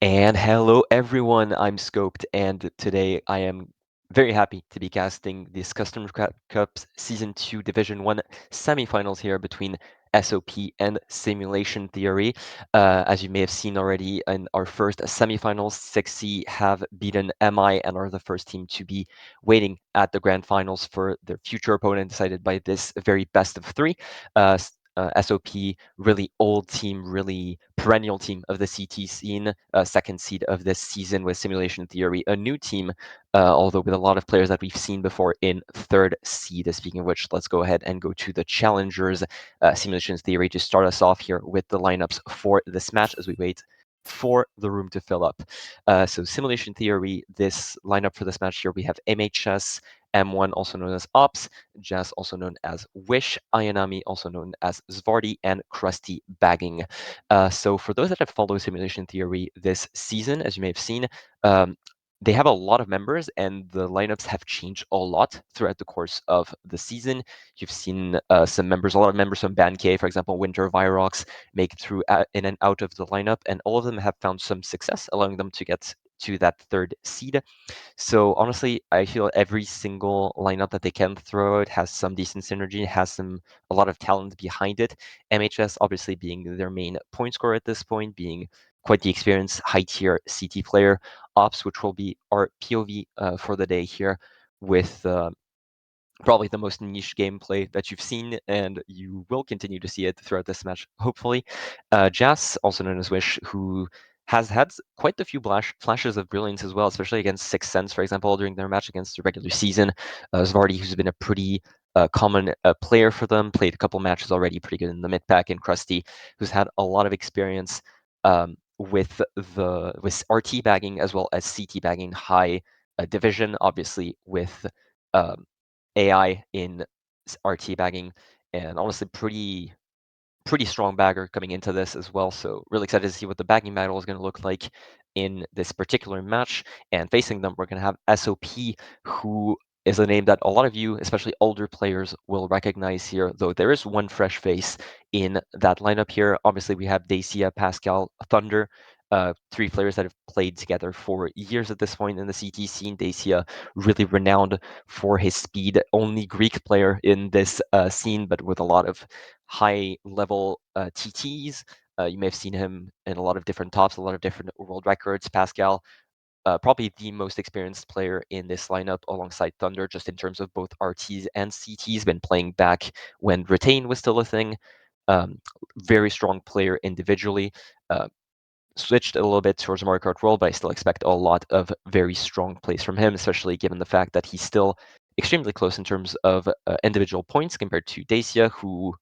And hello, everyone. I'm Scoped, and today I am very happy to be casting this Cups Season 2 Division 1 semifinals here between SOP and Simulation Theory. As you may have seen already in our first semifinals, 6C have beaten MI and are the first team to be waiting at the grand finals for their future opponent, decided by this very best of three. SOP, really old team, really perennial team of the CT scene, second seed of this season with Simulation Theory, a new team, although with a lot of players that we've seen before in third seed. Speaking of which, let's go ahead and go to the challengers, Simulation Theory, to start us off here with the lineups for this match as we wait for the room to fill up. So Simulation Theory, this lineup for this match here, we have MHS, M1, also known as Ops, Jazz, also known as Wish, Ayanami, also known as Svardi, and Krusty Bagging. So for those that have followed Simulation Theory this season, as you may have seen, they have a lot of members, and the lineups have changed a lot throughout the course of the season. You've seen some members, a lot of members from Band K, for example, Winter, Virox, make it through in and out of the lineup, and all of them have found some success, allowing them to get to that third seed. So honestly, I feel every single lineup that they can throw out has some decent synergy, has a lot of talent behind it. MHS obviously being their main point scorer at this point, being quite the experienced high tier CT player. Ops, which will be our POV for the day here, with probably the most niche gameplay that you've seen, and you will continue to see it throughout this match, hopefully. Jas, also known as Wish, who has had quite a few flashes of brilliance as well, especially against Sixth Sense, for example, during their match against the regular season. Svardi, who's been a pretty common player for them, played a couple matches already, pretty good in the mid pack, and Krusty, who's had a lot of experience with RT bagging as well as CT bagging high division, obviously with um, AI in RT bagging, and honestly pretty strong bagger coming into this as well. So really excited to see what the bagging battle is going to look like in this particular match. And facing them, we're going to have SOP, who is a name that a lot of you, especially older players, will recognize here, though there is one fresh face in that lineup here. Obviously, we have Dacia, Pascal, Thunder, three players that have played together for years at this point in the CT scene. Dacia, really renowned for his speed, only Greek player in this scene, but with a lot of high level TTs. You may have seen him in a lot of different tops, a lot of different world records. Pascal, probably the most experienced player in this lineup alongside Thunder, just in terms of both RTs and CTs, been playing back when Retain was still a thing. Very strong player individually. Uh, Switched a little bit towards Mario Kart World, but I still expect a lot of very strong plays from him, especially given the fact that he's still extremely close in terms of individual points compared to Dacia, who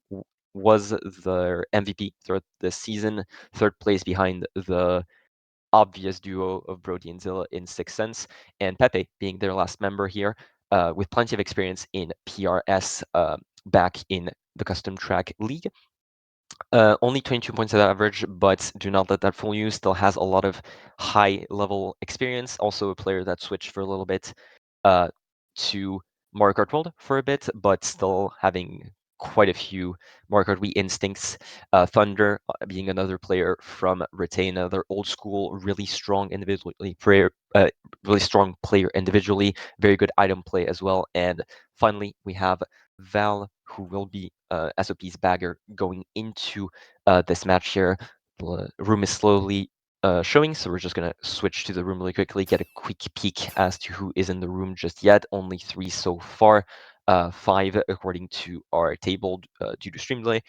was their MVP throughout this season, third place behind the obvious duo of Brody and Zilla in Sixth Sense, and Pepe being their last member here, with plenty of experience in PRS back in the Custom Track League. Only 22 points of average, but do not let that fool you. Still has a lot of high level experience. Also a player that switched for a little bit uh, to Mario Kart World for a bit, but still having quite a few Mario Kart Wii instincts. Thunder being another player from Retain, another old school, really strong really strong player individually, very good item play as well. And finally, we have Val, who will be SOP's bagger going into this match here. The room is slowly showing, so we're just going to switch to the room really quickly, get a quick peek as to who is in the room just yet. Only 3 so far, 5 according to our table due to stream delay.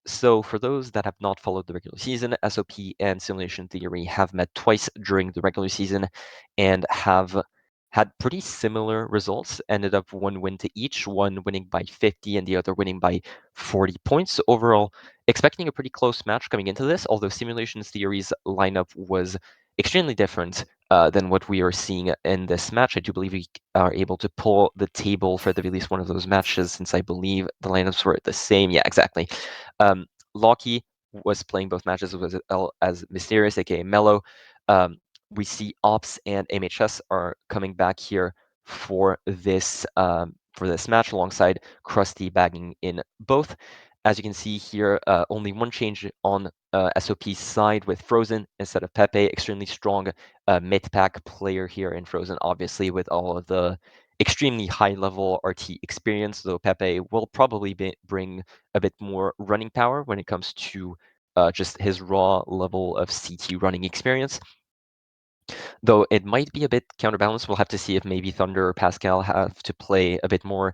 So for those that have not followed the regular season, SOP and Simulation Theory have met twice during the regular season and have had pretty similar results, ended up one win to each, one winning by 50 and the other winning by 40 points. So overall, expecting a pretty close match coming into this, although Simulation Theory's lineup was extremely different than what we are seeing in this match. I do believe we are able to pull the table for at least one of those matches, since I believe the lineups were the same. Yeah, exactly. Locky was playing both matches as Mysterious, aka Mellow. We see Ops and MHS are coming back here for this match alongside Krusty bagging in both. As you can see here, only one change on SOP's side with Frozen instead of Pepe. Extremely strong mid-pack player here in Frozen, obviously, with all of the extremely high-level RT experience, though Pepe will probably bring a bit more running power when it comes to just his raw level of CT running experience. Though it might be a bit counterbalanced. We'll have to see if maybe Thunder or Pascal have to play a bit more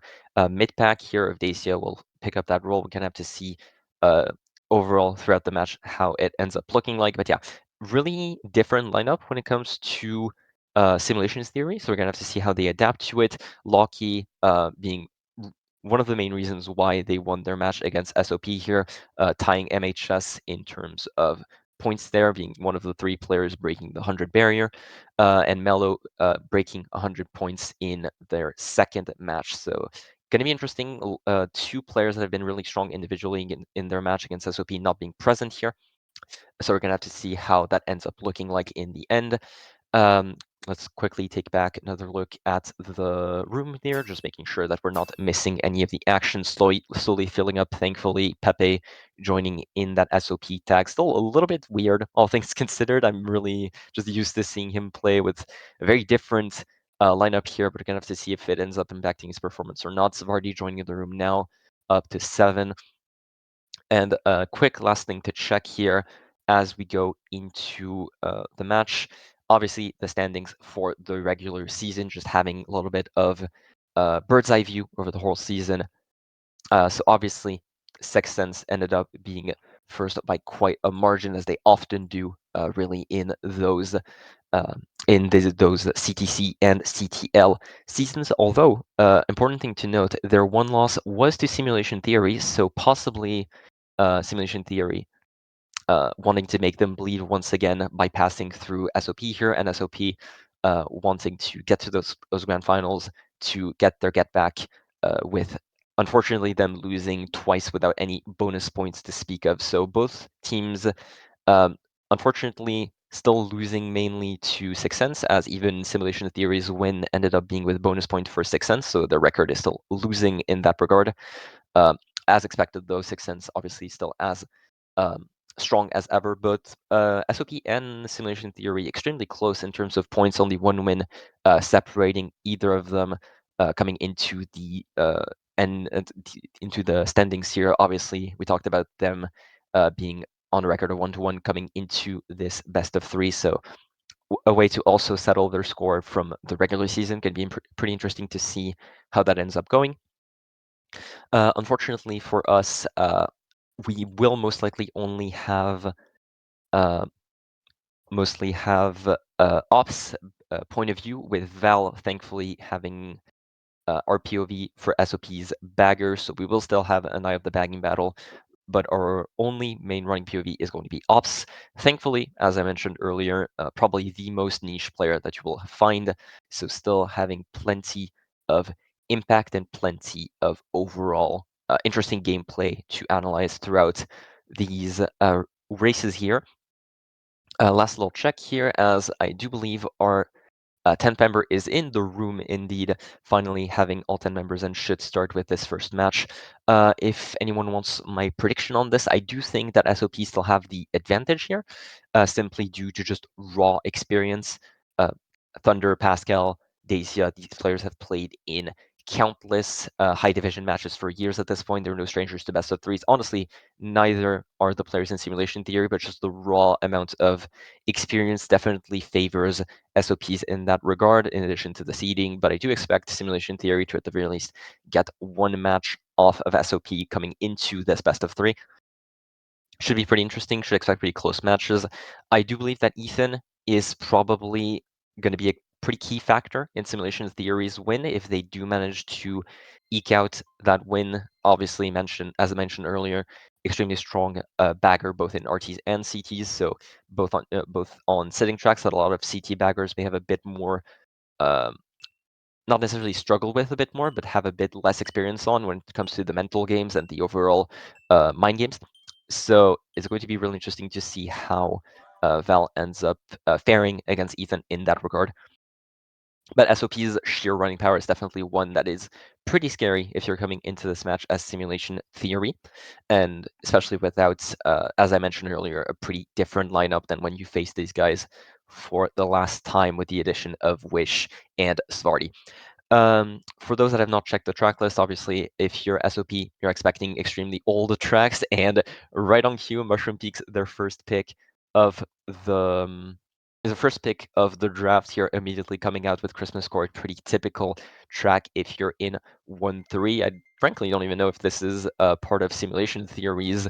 mid-pack here. If Dacia will pick up that role, we're going to have to see uh, overall throughout the match how it ends up looking like. But yeah, really different lineup when it comes to simulations theory. So we're going to have to see how they adapt to it. Locky being one of the main reasons why they won their match against SOP here, tying MHS in terms of points there, being one of the 3 players breaking the 100 barrier, and Mello breaking 100 points in their second match. So going to be interesting. 2 players that have been really strong individually in their match against SOP not being present here. So we're going to have to see how that ends up looking like in the end. Um, let's quickly take back another look at the room there, just making sure that we're not missing any of the action. Slowly filling up, thankfully. Pepe joining in that SOP tag. Still a little bit weird, all things considered. I'm really just used to seeing him play with a very different lineup here, but we're going to have to see if it ends up impacting his performance or not. Savardi joining the room now, up to 7. And a quick last thing to check here as we go into the match. Obviously, the standings for the regular season, just having a little bit of bird's eye view over the whole season. So obviously, Sixth Sense ended up being first by quite a margin, as they often do, really in those those CTC and CTL seasons. Although, important thing to note, their one loss was to Simulation Theory, so possibly Simulation Theory wanting to make them bleed once again by passing through SOP here, and SOP wanting to get to those grand finals to get their get back with unfortunately them losing twice without any bonus points to speak of. So both teams um, unfortunately still losing mainly to Sixth Sense, as even Simulation Theory's win ended up being with bonus point for Sixth Sense, so their record is still losing in that regard. As expected, though, Sixth Sense obviously still as um, strong as ever, but SOP and Simulation Theory extremely close in terms of points, only one win separating either of them coming into the into the standings here. Obviously, we talked about them being on record of 1-1 coming into this best of 3, so a way to also settle their score from the regular season can be pretty interesting to see how that ends up going. Unfortunately for us, we will most likely only have uh, ops point of view, with Val thankfully having our POV for SOP's baggers, so we will still have an Eye of the Bagging battle, but our only main running POV is going to be ops. Thankfully, as I mentioned earlier, probably the most niche player that you will find, so still having plenty of impact and plenty of overall interesting gameplay to analyze throughout these races here. Last little check here, as I do believe our 10th member is in the room indeed, finally having all 10 members, and should start with this first match. If anyone wants my prediction on this, I do think that SOP still have the advantage here, simply due to just raw experience. Thunder, Pascal, Dacia, these players have played in countless high division matches for years at this point. They're no strangers to best of threes. Honestly, neither are the players in Simulation Theory, but just the raw amount of experience definitely favors SOPs in that regard, in addition to the seeding. But I do expect Simulation Theory to, at the very least, get one match off of SOP coming into this best of 3. Should be pretty interesting, should expect pretty close matches. I do believe that Ethan is probably going to be a pretty key factor in Simulation Theory's win if they do manage to eke out that win. Obviously, as I mentioned earlier, extremely strong bagger both in RTs and CTs. So both on sitting tracks that a lot of CT baggers may have a bit more, not necessarily struggle with a bit more, but have a bit less experience on when it comes to the mental games and the overall mind games. So it's going to be really interesting to see how Val ends up faring against Ethan in that regard. But SOP's sheer running power is definitely one that is pretty scary if you're coming into this match as simulation theory, and especially without, as I mentioned earlier, a pretty different lineup than when you face these guys for the last time with the addition of Wish and Svarty. For those that have not checked the track list, obviously, if you're SOP, you're expecting extremely old tracks, and right on cue, Mushroom Peaks, their first pick of the first pick of the draft here, immediately coming out with Christmas Court. Pretty typical track if you're in 1-3. I frankly don't even know if this is part of Simulation Theory's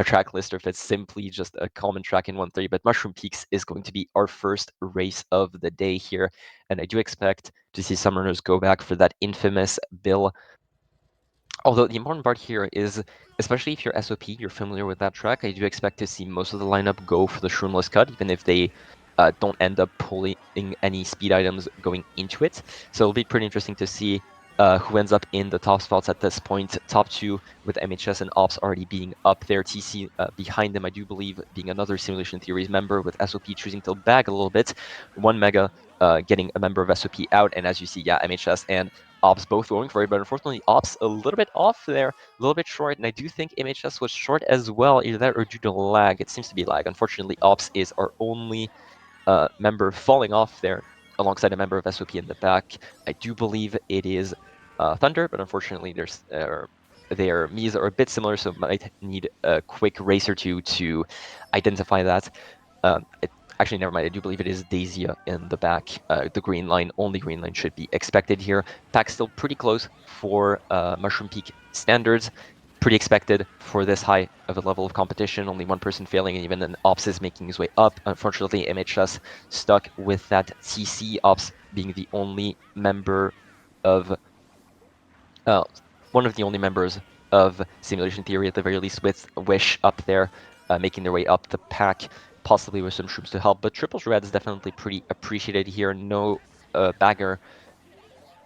track list or if it's simply just a common track in 1-3. But Mushroom Peaks is going to be our first race of the day here, and I do expect to see some runners go back for that infamous Bill. Although the important part here is, especially if you're SOP, you're familiar with that track, I do expect to see most of the lineup go for the Shroomless Cut, even if they don't end up pulling any speed items going into it. So it'll be pretty interesting to see who ends up in the top spots at this point. Top two with MHS and Ops already being up there. TC behind them, I do believe, being another Simulation Theories member, with SOP choosing to bag a little bit. One Mega getting a member of SOP out, and as you see, yeah, MHS and Ops both going for it, but unfortunately Ops a little bit off there, a little bit short, and I do think MHS was short as well, either that or due to lag. It seems to be lag. Unfortunately, Ops is our only member falling off there alongside a member of SOP in the back. I do believe it is Thunder, but unfortunately their Miis are a bit similar, so might need a quick race or two to identify that. Actually, never mind. I do believe it is Daisia in the back. The green line, only green line should be expected here. Pack still pretty close for Mushroom Peak standards. Pretty expected for this high of a level of competition. Only one person failing, and even an Ops is making his way up. Unfortunately, MHS stuck with that TC, Ops being the only member of uh, one of the only members of Simulation Theory, at the very least, with Wish up there, making their way up the pack, possibly with some troops to help. But Triples Red is definitely pretty appreciated here. No bagger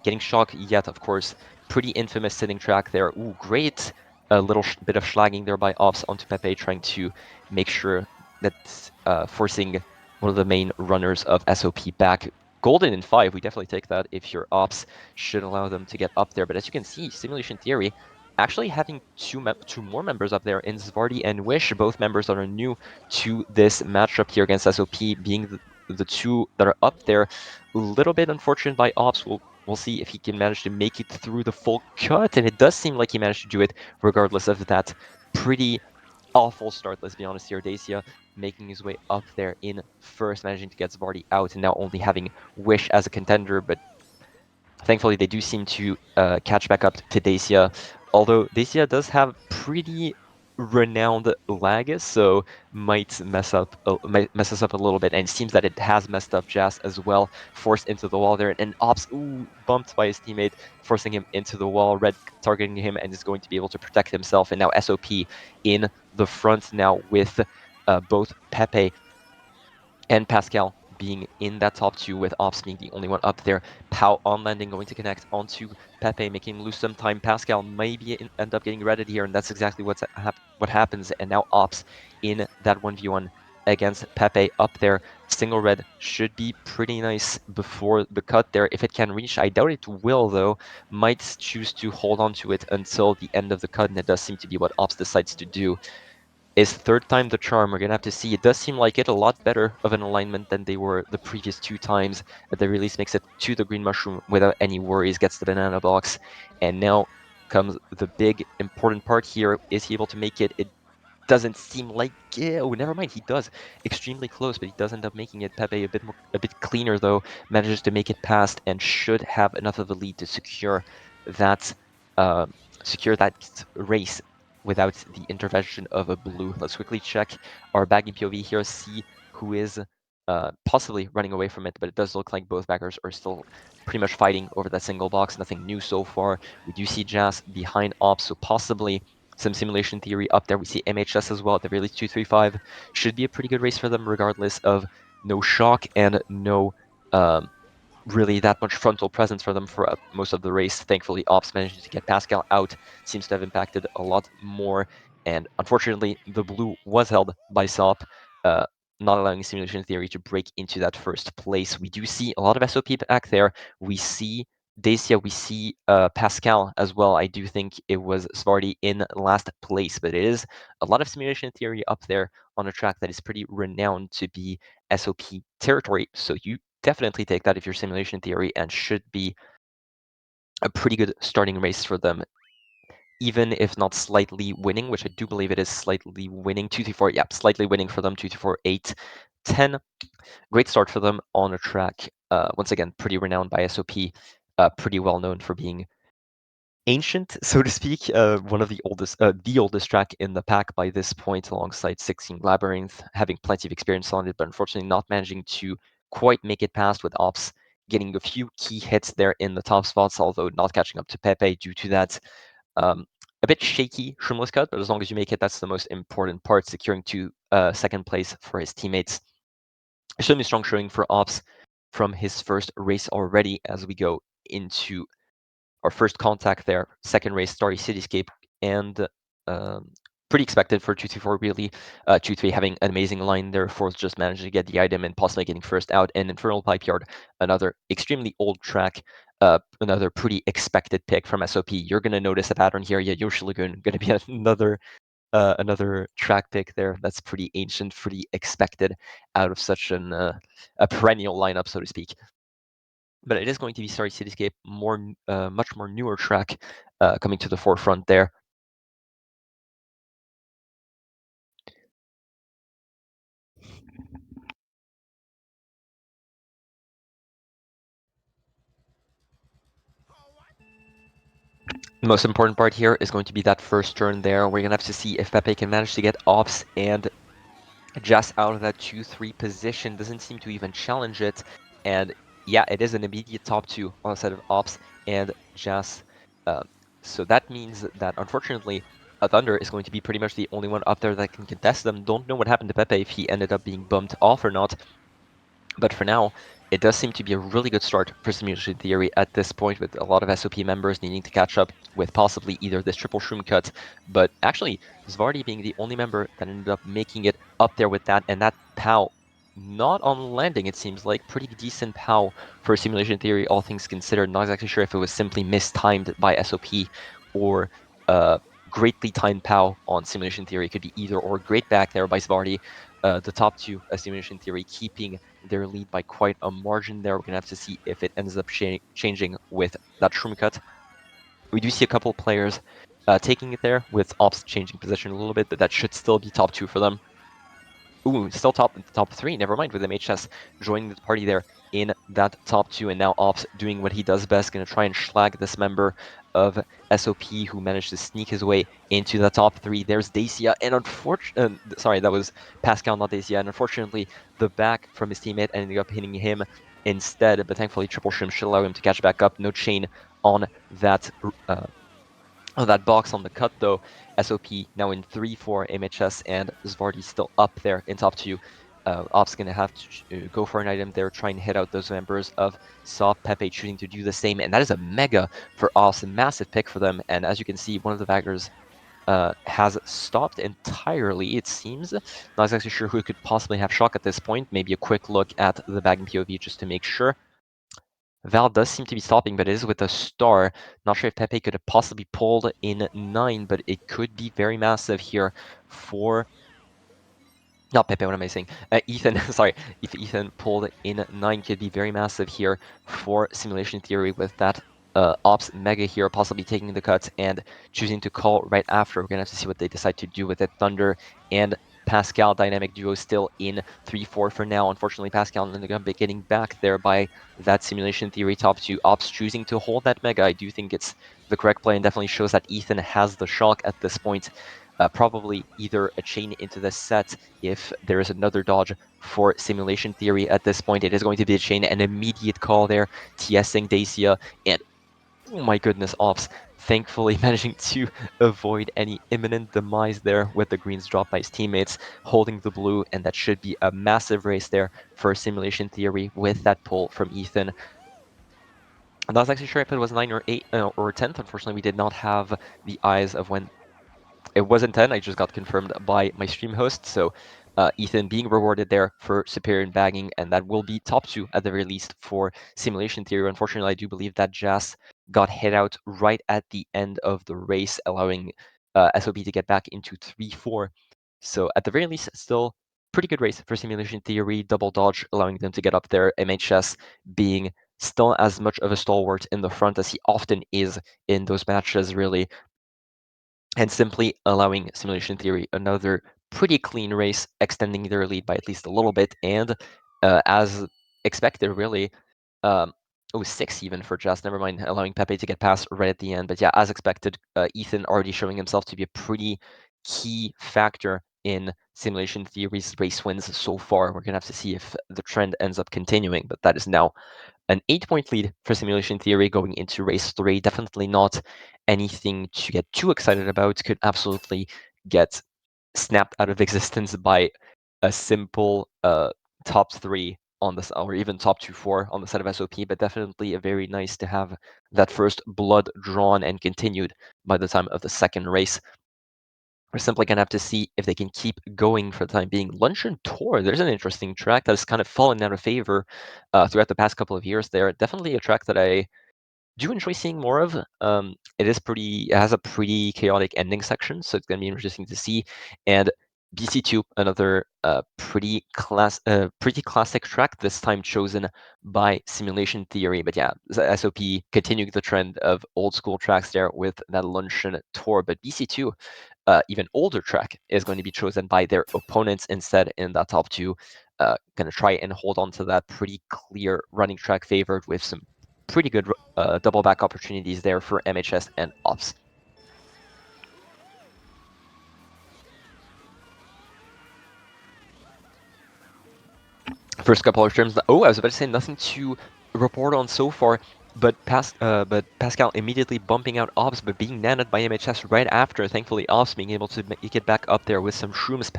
getting shocked yet, of course. Pretty infamous sitting track there. Ooh, great. A little bit of schlagging there by Ops onto Pepe, trying to make sure that forcing one of the main runners of SOP back. Golden in 5, we definitely take that if your Ops should allow them to get up there. But as you can see, Simulation Theory actually having two more members up there in Svarty and Wish, both members that are new to this matchup here against SOP, being the two that are up there. A little bit unfortunate by Ops. We'll see if he can manage to make it through the full cut, and it does seem like he managed to do it regardless of that pretty awful start, let's be honest here. Dacia making his way up there in first, managing to get Svarty out, and now only having Wish as a contender, but thankfully they do seem to catch back up to Dacia, although Dacia does have pretty renowned lag, so might mess us up a little bit, and it seems that it has messed up Jas as well, forced into the wall there, and Ops, ooh, bumped by his teammate, forcing him into the wall, Red targeting him, and is going to be able to protect himself, and now SOP in the front now with both Pepe and Pascal being in that top two, with Ops being the only one up there. Pau on landing, going to connect onto Pepe, making him lose some time. Pascal maybe end up getting redded here, and that's exactly what happens. And now Ops in that 1v1 against Pepe up there. Single red should be pretty nice before the cut there. If it can reach, I doubt it will though. Might choose to hold on to it until the end of the cut, and it does seem to be what Ops decides to do. Is third time the charm. We're going to have to see. It does seem like it a lot better of an alignment than they were the previous two times. At the release makes it to the green mushroom without any worries, gets the banana box. And now comes the big important part here. Is he able to make it? It doesn't seem like, yeah, oh, never mind, he does. Extremely close, but he does end up making it. Pepe a bit cleaner though, manages to make it past and should have enough of a lead to that uh, secure that race without the intervention of a blue. Let's quickly check our bagging POV here, see who is possibly running away from it, but it does look like both baggers are still pretty much fighting over that single box. Nothing new so far. We do see Jas behind Ops, so possibly some simulation theory up there. We see MHS as well at the very least 235. Should be a pretty good race for them, regardless of no shock and no really that much frontal presence for them for most of the race. Thankfully, Ops managed to get Pascal out. Seems to have impacted a lot more. And unfortunately, the blue was held by Sop. not allowing simulation theory to break into that first place. We do see a lot of SOP back there. We see Dacia, we see Pascal as well. I do think it was Svarty in last place, but it is a lot of simulation theory up there on a track that is pretty renowned to be SOP territory. So you definitely take that if you're simulation theory, and should be a pretty good starting race for them, even if not slightly winning, which I do believe it is slightly winning. 2-4, yeah, slightly winning for them. 2-4, 8, 10. Great start for them on a track. Once again, pretty renowned by SOP, pretty well known for being ancient, so to speak. One of the oldest track in the pack by this point, alongside 16 Labyrinth, having plenty of experience on it, but unfortunately not managing to quite make it past, with Ops getting a few key hits there in the top spots, although not catching up to Pepe due to that. A bit shaky Shrimless cut, but as long as you make it, that's the most important part, securing second place for his teammates. Extremely strong showing for Ops from his first race already, as we go into our first contact there. Second race, Starry Cityscape, and pretty expected for 2-4 really. 2-3 having an amazing line there. Fourth just managing to get the item and possibly getting first out. And Infernal Pipe Yard, another extremely old track. Another pretty expected pick from SOP. You're going to notice a pattern here. Yeah, Yoshi Lagoon going to be another track pick there. That's pretty ancient, pretty expected out of such a perennial lineup, so to speak. But it is going to be Starry Cityscape, much more newer track coming to the forefront there. The most important part here is going to be that first turn there. We're going to have to see if Pepe can manage to get Ops and Jazz out of that 2-3 position. Doesn't seem to even challenge it. And yeah, it is an immediate top two on the side of Ops and Jazz. So that means that, unfortunately, a Thunder is going to be pretty much the only one up there that can contest them. Don't know what happened to Pepe, if he ended up being bumped off or not. But for now, it does seem to be a really good start for Simulation Theory at this point, with a lot of SOP members needing to catch up with possibly either this triple shroom cut, but actually Svarty being the only member that ended up making it up there with that, and that POW not on landing, it seems like. Pretty decent POW for Simulation Theory, all things considered. Not exactly sure if it was simply mistimed by SOP or greatly timed POW on Simulation Theory. Could be either or. Great back there by Svarty. The top two, Simulation Theory, keeping their lead by quite a margin there. We're going to have to see if it ends up changing with that shroom cut. We do see a couple players taking it there, with Ops changing position a little bit, but that should still be top two for them. Ooh, still top three, never mind, with MHS joining the party there in that top two, and now Ops doing what he does best, going to try and schlag this member of SOP who managed to sneak his way into the top three. There's Dacia, and sorry, that was Pascal, not Dacia, and unfortunately the back from his teammate ended up hitting him instead, but thankfully Triple Shrimp should allow him to catch back up. No chain on that box on the cut, though. SOP now in 3-4 MHS, and Svarty still up there in top two. Ops going to have to go for an item there, try and hit out those members of Soft. Pepe choosing to do the same, and that is a mega for Ops, a massive pick for them. And as you can see, one of the baggers has stopped entirely, it seems. Not exactly sure who could possibly have shock at this point. Maybe a quick look at the bagging POV just to make sure. Val does seem to be stopping, but it is with a star. Not sure if Pepe could have possibly pulled in 9, but it could be very massive here for... Not Pepe, what am I saying? Ethan, sorry. If Ethan pulled in 9, could be very massive here for Simulation Theory, with that Ops Mega here possibly taking the cuts and choosing to call right after. We're going to have to see what they decide to do with it. Thunder and Pascal dynamic duo still in 3-4 for now. Unfortunately, Pascal ended up getting back there by that Simulation Theory top 2. Ops choosing to hold that Mega. I do think it's the correct play, and definitely shows that Ethan has the shock at this point. Probably either a chain into the set if there is another dodge for Simulation Theory at this point. It is going to be a chain, an immediate call there, TSing Dacia, and oh my goodness, Ops thankfully managing to avoid any imminent demise there with the greens dropped by his teammates, holding the blue, and that should be a massive race there for Simulation Theory with that pull from Ethan. I'm not actually sure if it was 9 or 8 or 10th. Unfortunately, we did not have the eyes of when it wasn't 10. I just got confirmed by my stream host, so Ethan being rewarded there for superior in bagging, and that will be top 2 at the very least for simulation theory. Unfortunately, I do believe that Jas got hit out right at the end of the race, allowing SOP to get back into 3-4. So at the very least, still pretty good race for simulation theory. Double dodge, allowing them to get up there. MHS being still as much of a stalwart in the front as he often is in those matches, really, and simply allowing simulation theory another pretty clean race, extending their lead by at least a little bit, and as expected, really, it was 6 even for Jazz, never mind allowing Pepe to get past right at the end. But yeah, as expected, Ethan already showing himself to be a pretty key factor in simulation theory's race wins so far. We're going to have to see if the trend ends up continuing, but that is now an 8-point lead for simulation theory going into race 3. Definitely not anything to get too excited about. Could absolutely get snapped out of existence by a simple top 3 on this, or even top 2-4 on the side of SOP, but definitely a very nice to have that first blood drawn and continued by the time of the second race. We're simply going to have to see if they can keep going for the time being. Luncheon Tour, there's an interesting track that has kind of fallen out of favor throughout the past couple of years there. Definitely a track that I do enjoy seeing more of. It has a pretty chaotic ending section, so it's going to be interesting to see. And BC2, another pretty classic track, this time chosen by Simulation Theory. But yeah, SOP continuing the trend of old school tracks there with that Luncheon Tour. But BC2, even older track, is going to be chosen by their opponents instead in that top 2. Going to try and hold on to that pretty clear running track favored with some pretty good double back opportunities there for MHS and Ops. First couple of terms. Oh, I was about to say nothing to report on so far, but Pascal immediately bumping out Ops, but being nanned by MHS right after. Thankfully, Ops being able to get back up there with some shrooms.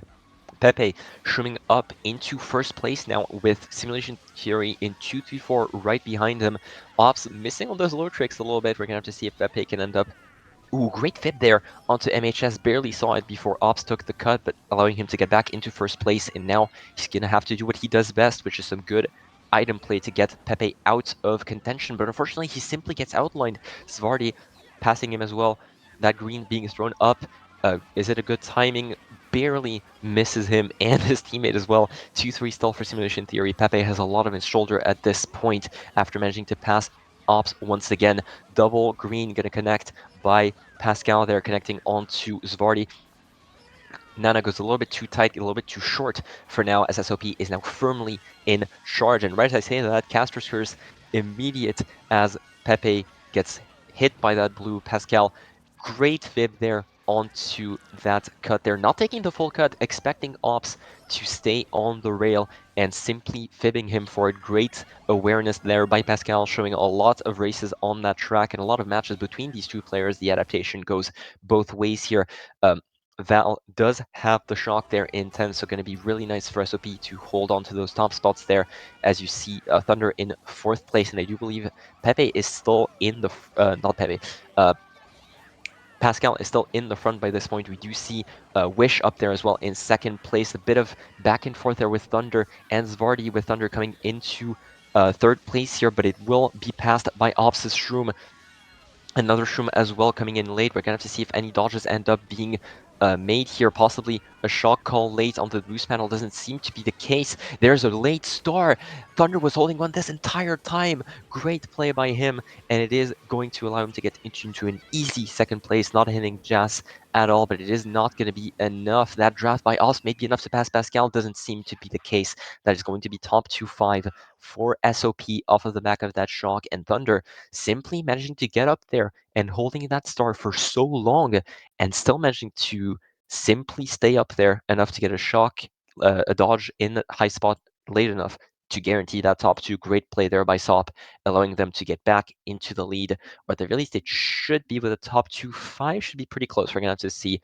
Pepe shrooming up into first place now with Simulation Theory in 2-3-4 right behind him. Ops missing on those low tricks a little bit. We're going to have to see if Pepe can end up. Ooh, great fib there onto MHS. Barely saw it before Ops took the cut, but allowing him to get back into first place. And now he's going to have to do what he does best, which is some good item play to get Pepe out of contention. But unfortunately, he simply gets outlined. Svardi passing him as well. That green being thrown up. Is it a good timing? Barely misses him and his teammate as well. 2-3 still for Simulation Theory. Pepe has a lot on his shoulder at this point after managing to pass Ops once again. Double green going to connect by Pascal there, connecting onto Svardi. Nana goes a little bit too tight, a little bit too short for now, as SOP is now firmly in charge. And right as I say that, Castor's Curse immediate as Pepe gets hit by that blue. Pascal, great fib there onto that cut there. Not taking the full cut, expecting Ops to stay on the rail and simply fibbing him for it. Great awareness there by Pascal, showing a lot of races on that track and a lot of matches between these two players. The adaptation goes both ways here. Val does have the shock there in 10, so going to be really nice for SOP to hold on to those top spots there. As you see, Thunder in 4th place, and I do believe Pepe is still in the, not Pepe, Pascal is still in the front by this point. We do see Wish up there as well in 2nd place. A bit of back and forth there with Thunder and Svardi, with Thunder coming into 3rd place here, but it will be passed by Ops' Shroom. Another Shroom as well coming in late. We're going to have to see if any dodges end up being made here. Possibly a shock call late onto the boost panel. Doesn't seem to be the case. There's a late star. Thunder was holding on this entire time. Great play by him. And it is going to allow him to get into an easy 2nd place. Not hitting Jas at all, but it is not going to be enough. That draft by Ops may be enough to pass Pascal. Doesn't seem to be the case. That is going to be top 2-5 for SOP off of the back of that shock. And Thunder simply managing to get up there and holding that star for so long and still managing to simply stay up there enough to get a shock, a dodge in high spot late enough to guarantee that top 2. Great play there by SOP, allowing them to get back into the lead. Or at the very least, it should be with a top 2-5, should be pretty close. We're going to have to see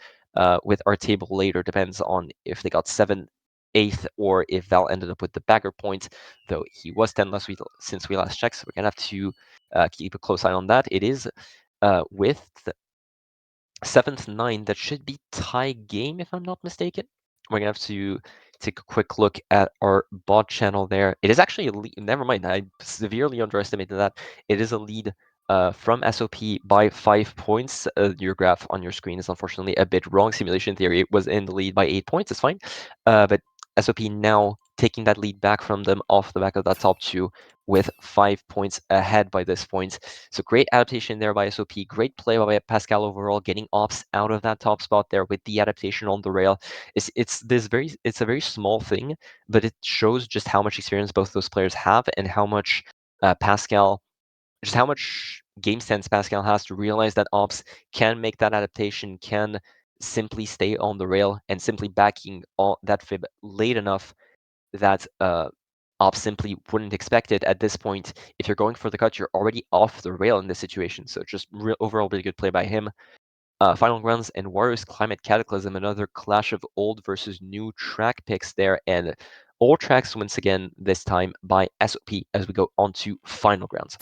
with our table later. Depends on if they got 7th, 8th, or if Val ended up with the bagger point, though he was 10 last week since we last checked, so we're going to have to keep a close eye on that. It is with 7th, 9th, that should be tie game if I'm not mistaken. We're going to have to take a quick look at our bot channel there. It is actually a lead. Never mind, I severely underestimated that. It is a lead from SOP by 5 points. Your graph on your screen is unfortunately a bit wrong. Simulation theory was in the lead by 8 points. It's fine. But SOP now taking that lead back from them off the back of that top two with 5 points ahead by this point. So great adaptation there by SOP. Great play by Pascal overall, getting Ops out of that top spot there with the adaptation on the rail. It's a very small thing, but it shows just how much experience both those players have and how much Pascal, just how much game sense Pascal has to realize that Ops can make that adaptation, can simply stay on the rail, and simply backing all that fib late enough that Ops simply wouldn't expect it at this point. If you're going for the cut, you're already off the rail in this situation. So just overall really good play by him. Final Grounds and Warriors Climate Cataclysm, another clash of old versus new track picks there, and all tracks once again, this time by SOP as we go on to Final Grounds.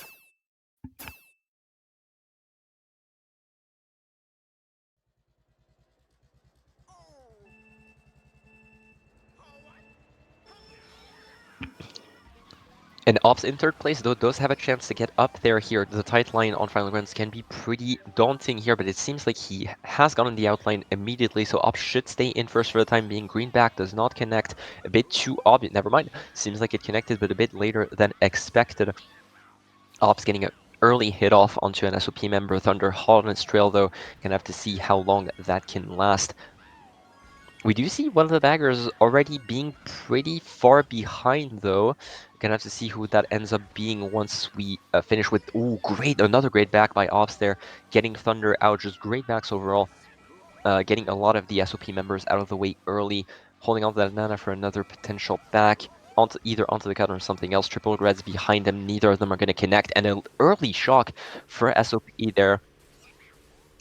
And Ops in third place, though, does have a chance to get up there here. The tight line on Final Grounds can be pretty daunting here, but it seems like he has gotten the outline immediately, so Ops should stay in first for the time being. Greenback does not connect. A bit too obvious. Never mind. Seems like it connected, but a bit later than expected. Ops getting an early hit off onto an SOP member. Thunder hot on its trail, though. Gonna have to see how long that can last. We do see one of the baggers already being pretty far behind, though. Gonna have to see who that ends up being once we finish with... Ooh, great! Another great back by Ops there. Getting Thunder out. Just great backs overall. Getting a lot of the SOP members out of the way early. Holding on to that Nana for another potential back. Either onto the cut or something else. Triple Reds behind them. Neither of them are going to connect. And an early shock for SOP there,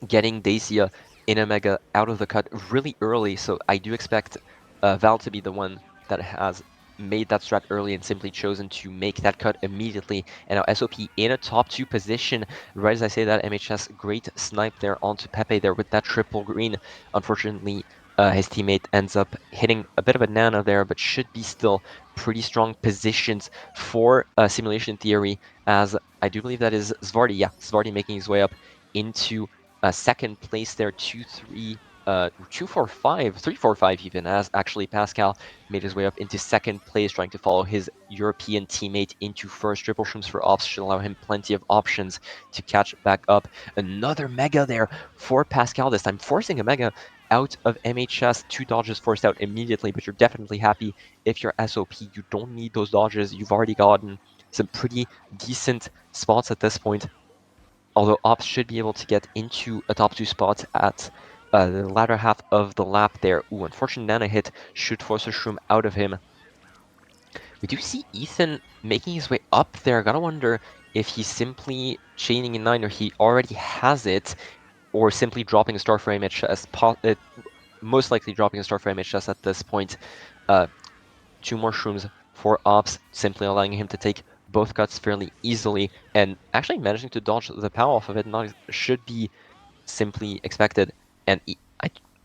getting Dacia in a Mega out of the cut really early, so I do expect Val to be the one that has made that strat early and simply chosen to make that cut immediately. And now SOP in a top two position. Right as I say that, MHS great snipe there onto Pepe there with that triple green. Unfortunately, his teammate ends up hitting a bit of a nana there, but should be still pretty strong positions for Simulation Theory, as I do believe that is Svarty. Yeah, Svarty making his way up into second place there, 2-3, 2-4-5, 3-4-5 even, as actually Pascal made his way up into second place, trying to follow his European teammate into first. Triple shrooms for Ops should allow him plenty of options to catch back up. Another Mega there for Pascal, this time forcing a Mega out of MHS. Two dodges forced out immediately, but you're definitely happy if you're SOP. You don't need those dodges. You've already gotten some pretty decent spots at this point. Although Ops should be able to get into a top two spot at the latter half of the lap there. Ooh, unfortunate Nana hit should force a shroom out of him. We do see Ethan making his way up there. Gotta wonder if he's simply chaining in 9 or he already has it, or simply dropping a star for MHS. Most likely dropping a star for MHS at this point. Two more shrooms for Ops, simply allowing him to take both cuts fairly easily, and actually managing to dodge the power off of it should be simply expected. And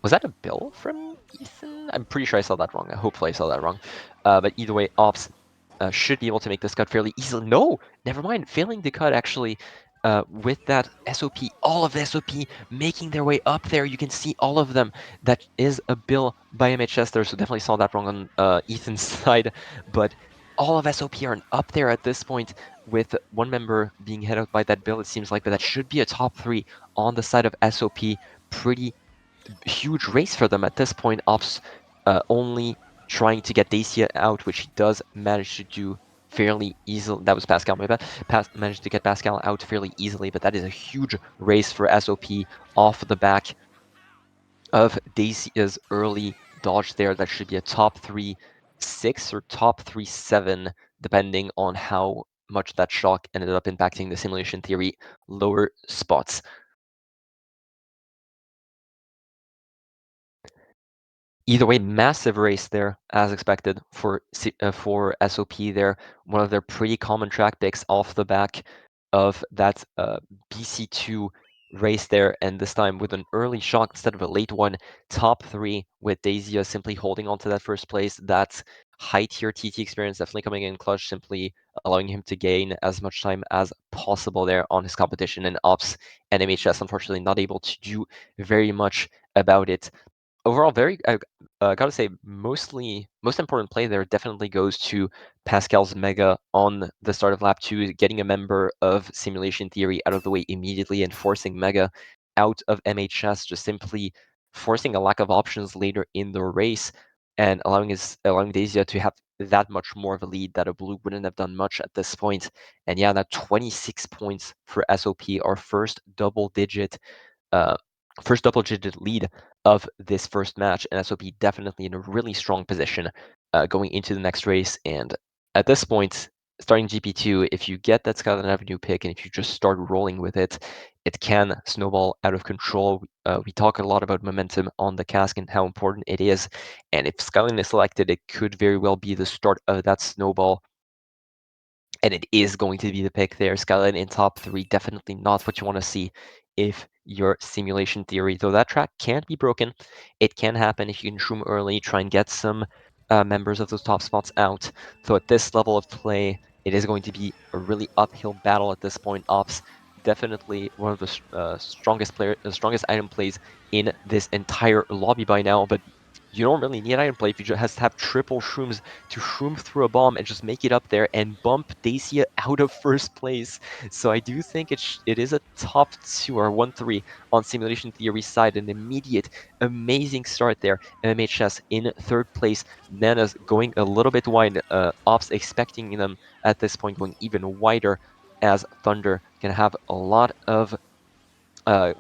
was that a bill from Ethan? I'm pretty sure I saw that wrong. Hopefully I saw that wrong. But either way, Ops should be able to make this cut fairly easily. No, never mind. Failing the cut actually with that SOP, all of the SOP making their way up there. You can see all of them. That is a bill by MHS there, so definitely saw that wrong on Ethan's side. But all of SOP are up there at this point, with one member being hit out by that bill, it seems like, but that should be a top 3 on the side of SOP. Pretty huge race for them at this point. Ops only trying to get Dacia out, which he does manage to do fairly easily. That was Pascal, my bad. Managed to get Pascal out fairly easily, but that is a huge race for SOP off the back of Dacia's early dodge there. That should be a top 3-6 or top 3-7, depending on how much that shock ended up impacting the Simulation Theory lower spots. Either way, massive race there, as expected, for SOP there. One of their pretty common track picks off the back of that BC2 race there, and this time with an early shock instead of a late one. Top 3 with Dazia simply holding on to that first place. That high tier TT experience definitely coming in clutch, simply allowing him to gain as much time as possible there on his competition. And Ops and MHS unfortunately not able to do very much about it. Overall, very, gotta say, most important play there definitely goes to Pascal's Mega on the start of lap 2, getting a member of Simulation Theory out of the way immediately and forcing Mega out of MHS, just simply forcing a lack of options later in the race and allowing Dazia to have that much more of a lead that a blue wouldn't have done much at this point. And yeah, that 26 points for SOP, our uh, first double-digit lead of this first match, and SOP definitely in a really strong position going into the next race. And at this point, starting GP2, if you get that Skyline Avenue pick and if you just start rolling with it, it can snowball out of control. We talk a lot about momentum on the cask and how important it is. And if Skyline is selected, it could very well be the start of that snowball. And it is going to be the pick there. Skyline in top 3, definitely not what you want to see if your Simulation Theory, though that track can't be broken. It can happen if you can shroom early, try and get some members of those top spots out. So at this level of play, it is going to be a really uphill battle at this point. Ops definitely one of the strongest item plays in this entire lobby by now, but you don't really need item play if you just have triple shrooms to shroom through a bomb and just make it up there and bump Dacia out of first place. So I do think it is a top 2 or 1-3 on Simulation Theory side. An immediate, amazing start there. MHS in third place. Nanas going a little bit wide. Ops expecting them at this point going even wider as Thunder can have a lot of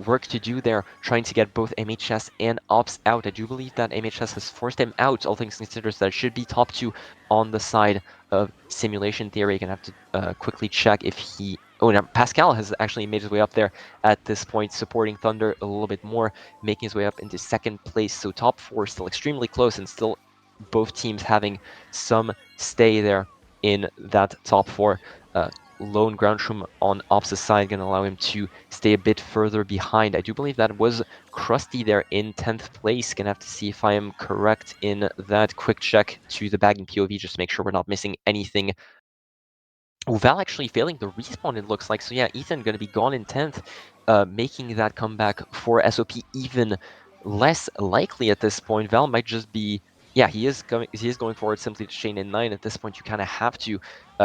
work to do there, trying to get both MHS and Ops out. I do believe that MHS has forced him out, all things considered, so that should be top 2 on the side of Simulation Theory. You're going to have to quickly check if he... Oh, now Pascal has actually made his way up there at this point, supporting Thunder a little bit more, making his way up into second place. So top 4 still extremely close, and still both teams having some stay there in that top 4. Lone ground shroom on opposite side going to allow him to stay a bit further behind. I do believe that was Krusty there in 10th place. Gonna have to see if I am correct in that. Quick check to the bagging POV just to make sure we're not missing anything. Val actually failing the respawn, it looks like. So yeah, Ethan going to be gone in 10th, making that comeback for SOP even less likely at this point. Val might just be... Yeah, he is going forward simply to chain in 9. At this point, you kind of have to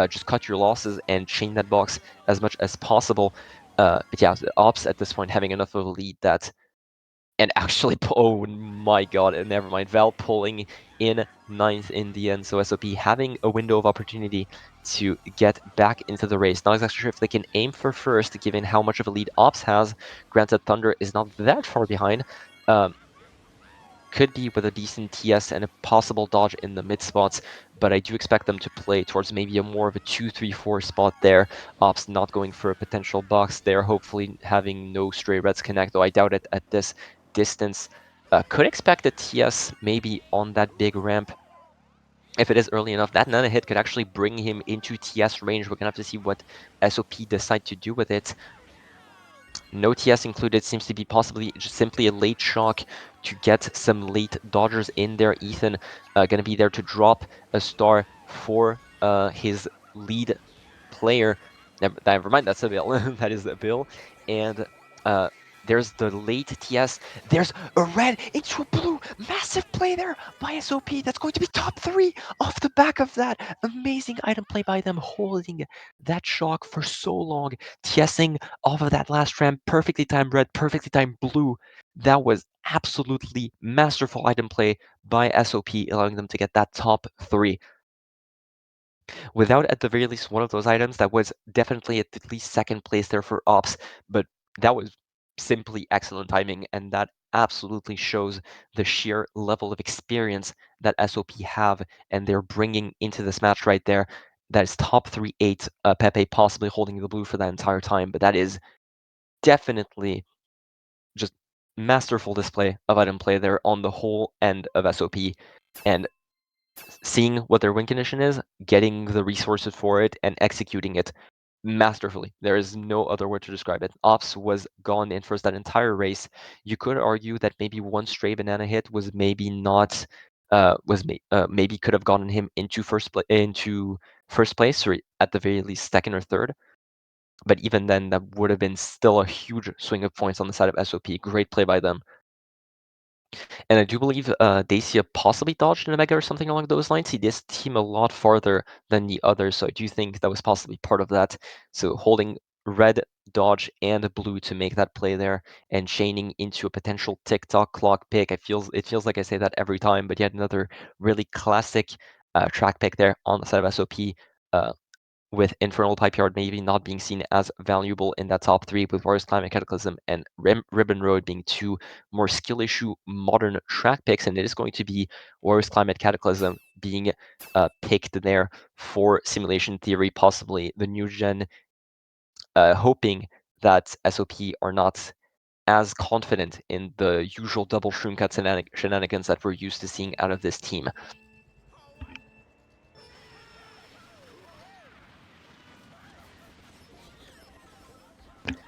just cut your losses and chain that box as much as possible. But yeah, the Ops at this point having enough of a lead that... And actually, oh my god, never mind. Val pulling in 9th in the end, so SOP having a window of opportunity to get back into the race. Not exactly sure if they can aim for first, given how much of a lead Ops has. Granted, Thunder is not that far behind. Could be with a decent TS and a possible dodge in the mid spots, but I do expect them to play towards maybe a more of a 2-3-4 spot there. Ops not going for a potential box there, hopefully having no stray reds connect, though I doubt it at this distance. Could expect a TS maybe on that big ramp. If it is early enough, that nano hit could actually bring him into TS range. We're going to have to see what SOP decide to do with it. No TS included, seems to be possibly just simply a late shock to get some late dodgers in there. Ethan going to be there to drop a star for his lead player. Never mind, that's a bill. That is a bill. And there's the late TS. There's a red into a blue. Massive play there by SOP. That's going to be top 3 off the back of that. Amazing item play by them, holding that shock for so long. TSing off of that last ramp. Perfectly timed red, perfectly timed blue. That was absolutely masterful item play by SOP, allowing them to get that top 3. Without at the very least one of those items, that was definitely at least second place there for Ops, but that was simply excellent timing, and that absolutely shows the sheer level of experience that SOP have, and they're bringing into this match right there. That is top 3-8, Pepe possibly holding the blue for that entire time, but that is definitely just masterful display of item play there on the whole end of SOP, and seeing what their win condition is, getting the resources for it, and executing it masterfully. There is no other word to describe it. Ops was gone in first that entire race. You could argue that maybe one stray banana hit was maybe not maybe could have gotten him into first place, or at the very least second or third. But even then, that would have been still a huge swing of points on the side of SOP. Great play by them. And I do believe Dacia possibly dodged an Omega or something along those lines. He did team a lot farther than the others, so I do think that was possibly part of that. So holding red, dodge, and blue to make that play there, and chaining into a potential tick-tock clock pick. It feels like I say that every time, but yet another really classic track pick there on the side of SOP. With Infernal Pipe Yard maybe not being seen as valuable in that top three, with Warriors Climate Cataclysm and Ribbon Road being two more skill issue modern track picks, and it is going to be Warriors Climate Cataclysm being picked there for Simulation Theory, possibly the new gen, hoping that SOP are not as confident in the usual double shroom cut shenanigans that we're used to seeing out of this team.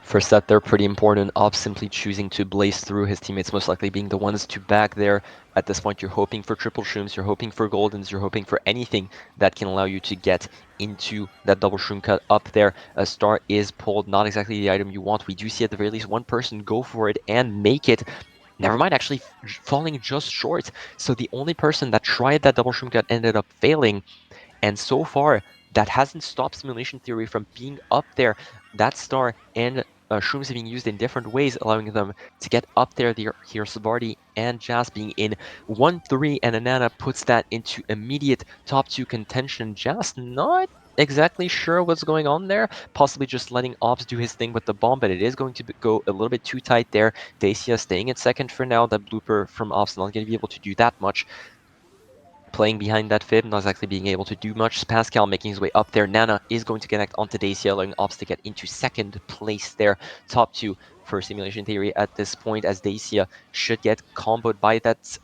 First set, they're pretty important. Ops simply choosing to blaze through, his teammates most likely being the ones to back there. At this point, you're hoping for triple shrooms, you're hoping for goldens, you're hoping for anything that can allow you to get into that double shroom cut up there. A star is pulled, not exactly the item you want. We do see at the very least one person go for it and make it. Never mind, actually falling just short. So the only person that tried that double shroom cut ended up failing. And so far, that hasn't stopped Simulation Theory from being up there. That star and shrooms are being used in different ways, allowing them to get up there. Here, Savardi and Jazz being in 1-3, and Anana puts that into immediate top two contention. Jazz not exactly sure what's going on there, possibly just letting Ops do his thing with the bomb, but it is going to go a little bit too tight there. Dacia staying in second for now. That blooper from Ops not going to be able to do that much. Playing behind that fib, not exactly being able to do much. Pascal making his way up there. Nana is going to connect onto Dacia, allowing Ops to get into second place there. Top two for Simulation Theory at this point, as Dacia should get comboed by that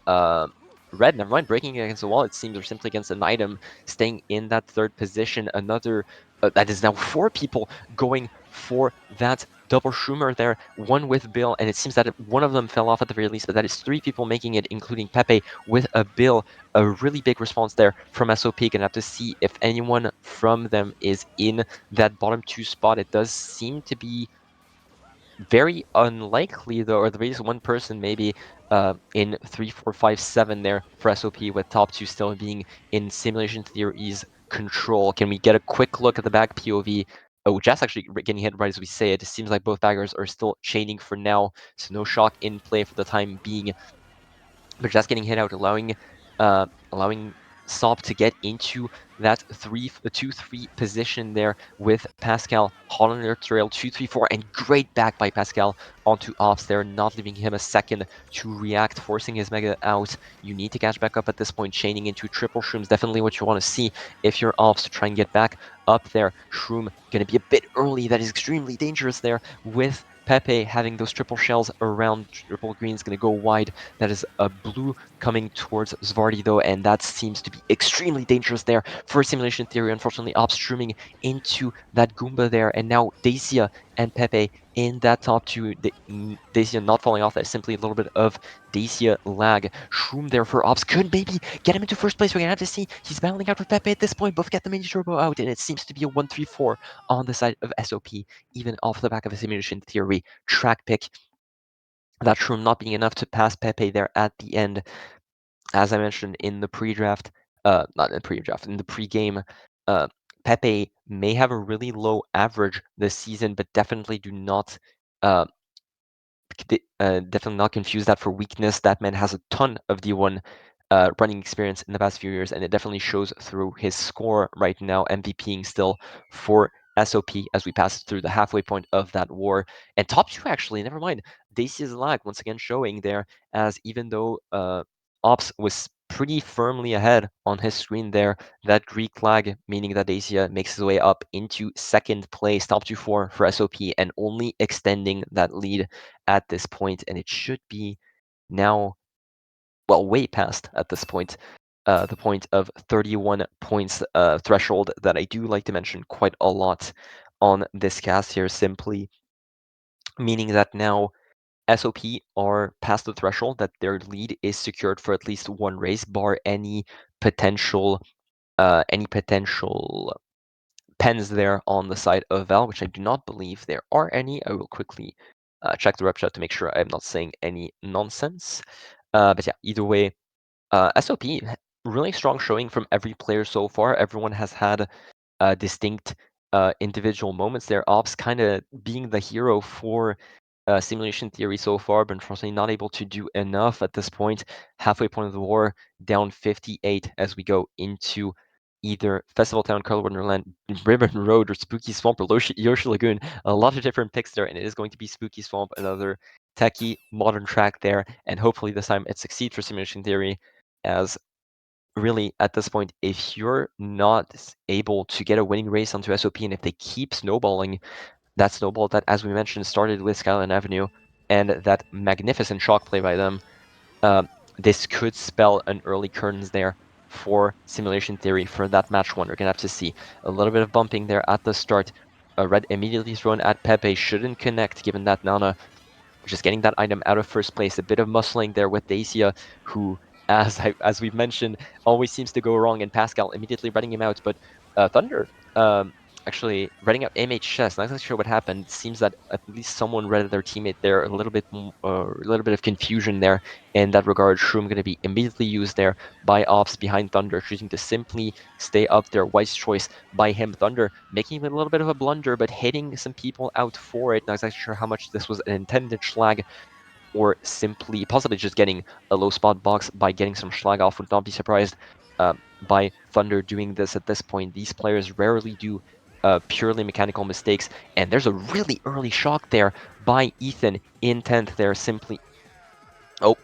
red. Never mind, breaking against the wall, it seems, or simply against an item, staying in that third position. Another, that is now four people going for that double shroomer there, one with Bill, and it seems that one of them fell off at the very least, but that is three people making it, including Pepe with a Bill. A really big response there from SOP. Gonna have to see if anyone from them is in that bottom two spot. It does seem to be very unlikely, though, or there is one person maybe in 3, 4, 5, 7 there for SOP, with top two still being in Simulation Theory's control. Can we get a quick look at the back POV? Oh, Jess actually getting hit right as we say it. It seems like both baggers are still chaining for now, so no shock in play for the time being. But just getting hit out, allowing Sop to get into that 2-3 position there with Pascal hot on their trail, 2-3-4, and great back by Pascal onto Ops there, not leaving him a second to react, forcing his Mega out. You need to catch back up at this point, chaining into triple Shrooms, definitely what you want to see if you're Ops, to try and get back up there. Shroom going to be a bit early, that is extremely dangerous there, with Pepe having those triple shells around. Triple green's going to go wide. That is a blue coming towards Zvardi, though, and that seems to be extremely dangerous there for Simulation Theory. Unfortunately, Ops streaming into that Goomba there, and now Dacia and Pepe in that top two. Dacia not falling off, that's simply a little bit of Dacia lag. Shroom there for Ops could maybe get him into first place. We're going to have to see. He's battling out with Pepe at this point. Both get the mini turbo out, and it seems to be a 1-3-4 on the side of SOP, even off the back of a Simulation Theory track pick. That Shroom not being enough to pass Pepe there at the end. As I mentioned in the pre-draft, not in the pre-draft, in the pre-game, Pepe may have a really low average this season, but definitely do not uh, definitely not confuse that for weakness. That man has a ton of D1 running experience in the past few years, and it definitely shows through his score right now, MVPing still for SOP as we pass through the halfway point of that war. And top two, actually, never mind. Dacia's lag once again showing there, as even though Ops was pretty firmly ahead on his screen there, that Greek lag, meaning that Dacia makes his way up into second place, top 2-4 for SOP, and only extending that lead at this point, and it should be now, well, way past at this point, the point of 31 points threshold that I do like to mention quite a lot on this cast here, simply meaning that now SOP are past the threshold that their lead is secured for at least one race, bar any potential pens there on the side of Val, which I do not believe there are any. I will quickly check the rep shot to make sure I'm not saying any nonsense. But yeah, either way, SOP, really strong showing from every player so far. Everyone has had distinct individual moments there. Ops kind of being the hero for simulation theory so far, but unfortunately not able to do enough at this point. Halfway point of the war, down 58 as we go into either Festival Town, Color Wonderland, Ribbon Road, or Spooky Swamp, or Yoshi Lagoon. A lot of different picks there, and it is going to be Spooky Swamp, another techie modern track there, and hopefully this time it succeeds for simulation theory, as really at this point, if you're not able to get a winning race onto SOP, and if they keep snowballing, that snowball that, as we mentioned, started with Skyline Avenue, and that magnificent shock play by them, this could spell an early curtains there for simulation theory for that match one. We're gonna have to see a little bit of bumping there at the start. Red immediately thrown at Pepe, shouldn't connect given that Nana just getting that item out of first place. A bit of muscling there with Dacia, who, as we've mentioned, always seems to go wrong, and Pascal immediately running him out. But Thunder actually running out MHS. Not exactly sure what happened. Seems that at least someone read their teammate there. A little bit of confusion there in that regard. Shroom going to be immediately used there by Ops behind Thunder, choosing to simply stay up there. Wise choice by him. Thunder making a little bit of a blunder, but hitting some people out for it. Not exactly sure how much this was an intended schlag or simply possibly just getting a low spot box by getting some schlag off. Would not be surprised by Thunder doing this at this point. These players rarely do purely mechanical mistakes, and there's a really early shock there by Ethan in 10th there, simply... Oh,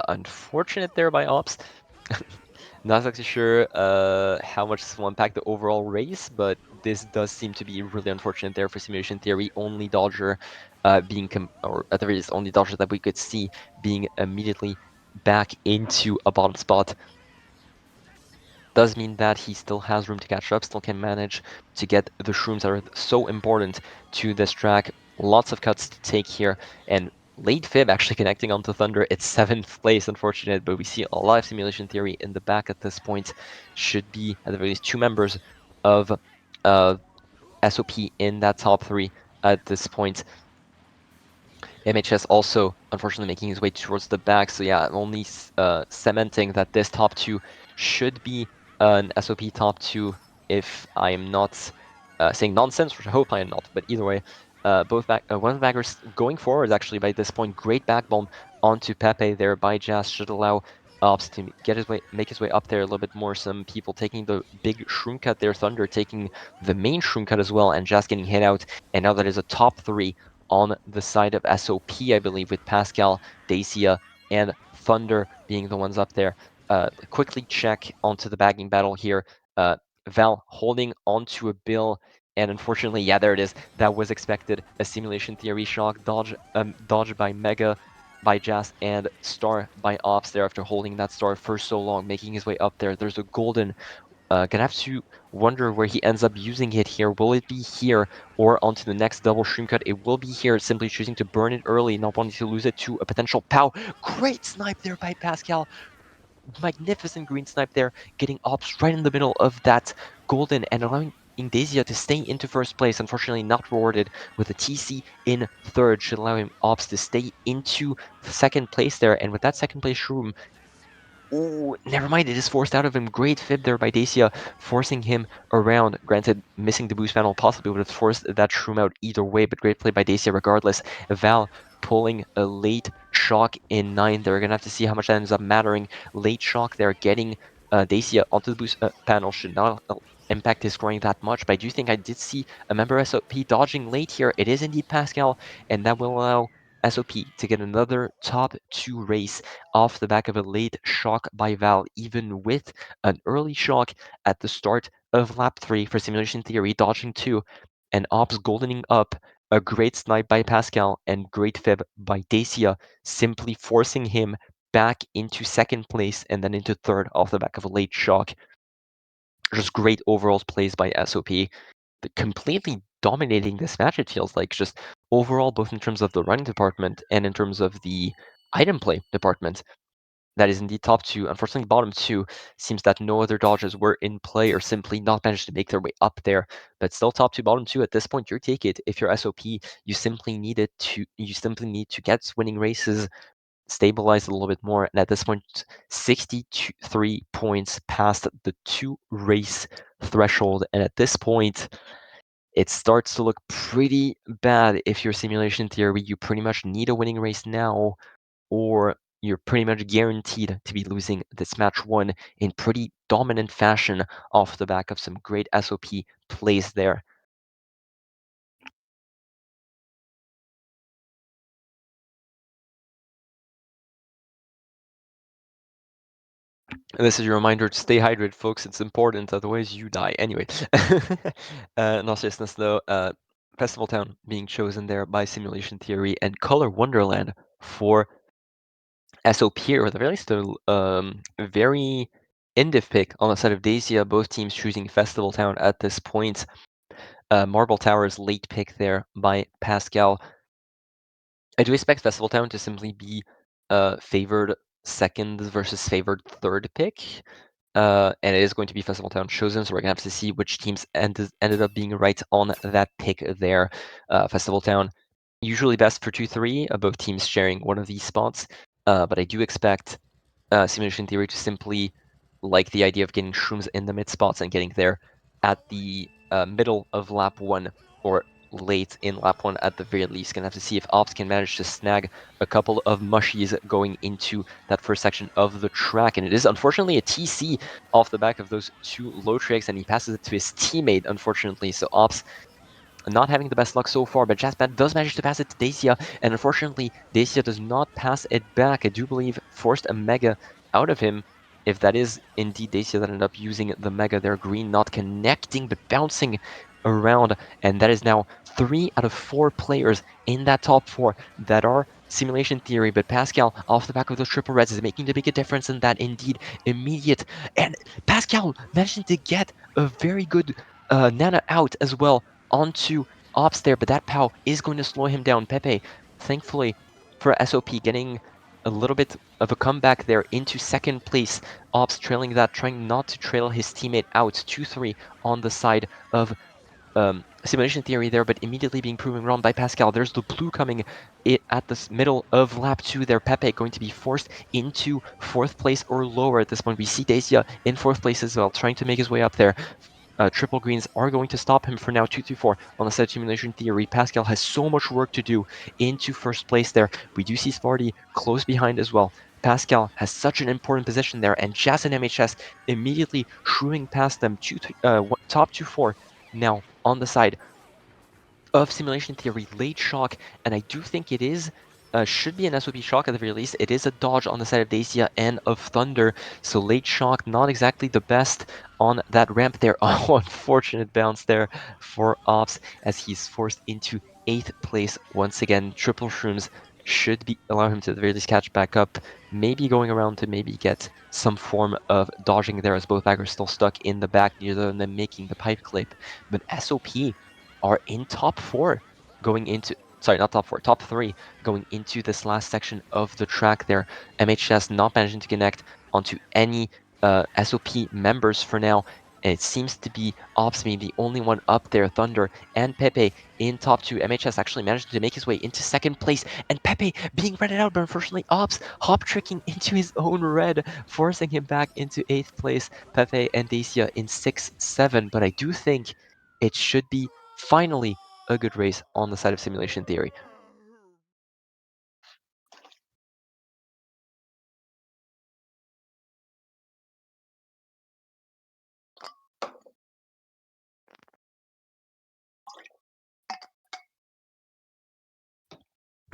unfortunate there by Ops. Not exactly sure how much this will impact the overall race, but this does seem to be really unfortunate there for simulation theory. Only Dodger or at the very least, only Dodger that we could see being immediately back into a bottom spot. Does mean that he still has room to catch up, still can manage to get the shrooms that are so important to this track. Lots of cuts to take here, and late Fib actually connecting onto Thunder. It's 7th place, unfortunate, but we see a lot of simulation theory in the back at this point. Should be, at the very least, 2 members of SOP in that top 3 at this point. MHS also, unfortunately, making his way towards the back. So yeah, only cementing that this top 2 should be an SOP top 2 if I am not saying nonsense, which I hope I am not. But either way, one of the baggers going forward actually by this point. Great backbone onto Pepe there by Jazz should allow Ops to make his way up there a little bit more. Some people taking the big shroom cut there. Thunder taking the main shroom cut as well, and Jazz getting hit out. And now that is a top 3 on the side of SOP, I believe, with Pascal, Dacia, and Thunder being the ones up there. Quickly check onto the bagging battle here. Val holding onto a bill, and unfortunately, yeah, there it is. That was expected. A simulation theory shock, dodge by Mega, by Jazz, and Star by Ops there after holding that Star for so long, making his way up there. There's a golden. Gonna have to wonder where he ends up using it here. Will it be here or onto the next double stream cut? It will be here, simply choosing to burn it early, not wanting to lose it to a potential POW. Great snipe there by Pascal. Magnificent green snipe there, getting Ops right in the middle of that golden and allowing Dacia to stay into first place. Unfortunately, not rewarded with a TC in third. Should allow him Ops to stay into second place there. And with that second place shroom, ooh, never mind. It is forced out of him. Great fib there by Dacia, forcing him around. Granted, missing the boost panel possibly would have forced that shroom out either way, but great play by Dacia regardless. Val pulling a late shock in 9. They're going to have to see how much that ends up mattering. Late shock there, getting Dacia onto the boost panel should not impact his scoring that much, but I do think I did see a member SOP dodging late here. It is indeed Pascal, and that will allow SOP to get another top 2 race off the back of a late shock by Val, even with an early shock at the start of lap 3 for simulation theory, dodging 2, and Ops goldening up. A great snipe by Pascal and great fib by Dacia, simply forcing him back into second place and then into third off the back of a late shock. Just great overall plays by SOP. completely dominating this match, it feels like, just overall, both in terms of the running department and in terms of the item play department. That is indeed top two. Unfortunately, bottom two seems that no other dodges were in play or simply not managed to make their way up there. But still top two, bottom two at this point, you take it. If you're SOP, you simply need to get winning races, stabilize a little bit more. And at this point, 63 points past the 2 race threshold. And at this point, it starts to look pretty bad if you're simulation theory. You pretty much need a winning race now, or you're pretty much guaranteed to be losing this match one in pretty dominant fashion off the back of some great SOP plays there. And this is your reminder to stay hydrated, folks. It's important, otherwise you die. Anyway, in all seriousness though, Festival Town being chosen there by Simulation Theory and Color Wonderland for SOP, or at the very least a very indiv pick on the side of Dacia, both teams choosing Festival Town at this point. Marble Towers late pick there by Pascal. I do expect Festival Town to simply be favored second versus favored third pick. And it is going to be Festival Town chosen, so we're going to have to see which teams ended up being right on that pick there. Festival Town, usually best for 2-3, both teams sharing one of these spots. But I do expect Simulation Theory to simply like the idea of getting shrooms in the mid spots and getting there at the middle of lap one, or late in lap one at the very least. Gonna have to see if Ops can manage to snag a couple of mushies going into that first section of the track. And it is unfortunately a TC off the back of those 2 low tricks, and he passes it to his teammate, unfortunately. So Ops not having the best luck so far, but Jazzman does manage to pass it to Dacia, and unfortunately, Dacia does not pass it back. I do believe forced a Mega out of him, if that is indeed Dacia that ended up using the Mega there. Green not connecting, but bouncing around, and that is now 3 out of 4 players in that top 4 that are Simulation Theory, but Pascal, off the back of those triple reds, is making the bigger difference in that indeed immediate, and Pascal managing to get a very good Nana out as well onto Ops there, but that POW is going to slow him down. Pepe, thankfully for SOP, getting a little bit of a comeback there into second place. Ops trailing that, trying not to trail his teammate out. 2-3 on the side of Simulation Theory there, but immediately being proven wrong by Pascal. There's the blue coming at the middle of lap 2 there. Pepe going to be forced into 4th place or lower at this point. We see Dacia in 4th place as well, trying to make his way up there. Triple greens are going to stop him for now. 2-3-4 on the side of Simulation Theory. Pascal has so much work to do into first place there. We do see Sparty close behind as well. Pascal has such an important position there, and Jazz and MHS immediately shooing past them. Top 2-4 now on the side of Simulation Theory. Late shock, and I do think it is should be an SOP shock at the very least. It is a dodge on the side of Dacia and of Thunder, so late shock not exactly the best on that ramp there. Oh, unfortunate bounce there for Ops as he's forced into 8th place once again. Triple shrooms should be allow him to at the very least catch back up, maybe going around to maybe get some form of dodging there, as both baggers still stuck in the back near them, making the pipe clip. But SOP are in top 4 going into, sorry, not top 4, top 3 going into this last section of the track there. MHS not managing to connect onto any SOP members for now. And it seems to be Ops being the only one up there. Thunder and Pepe in top 2. MHS actually managing to make his way into second place, and Pepe being redded out, but unfortunately Ops hop tricking into his own red, forcing him back into 8th place. Pepe and Dacia in 6, 7, but I do think it should be finally a good race on the side of Simulation Theory.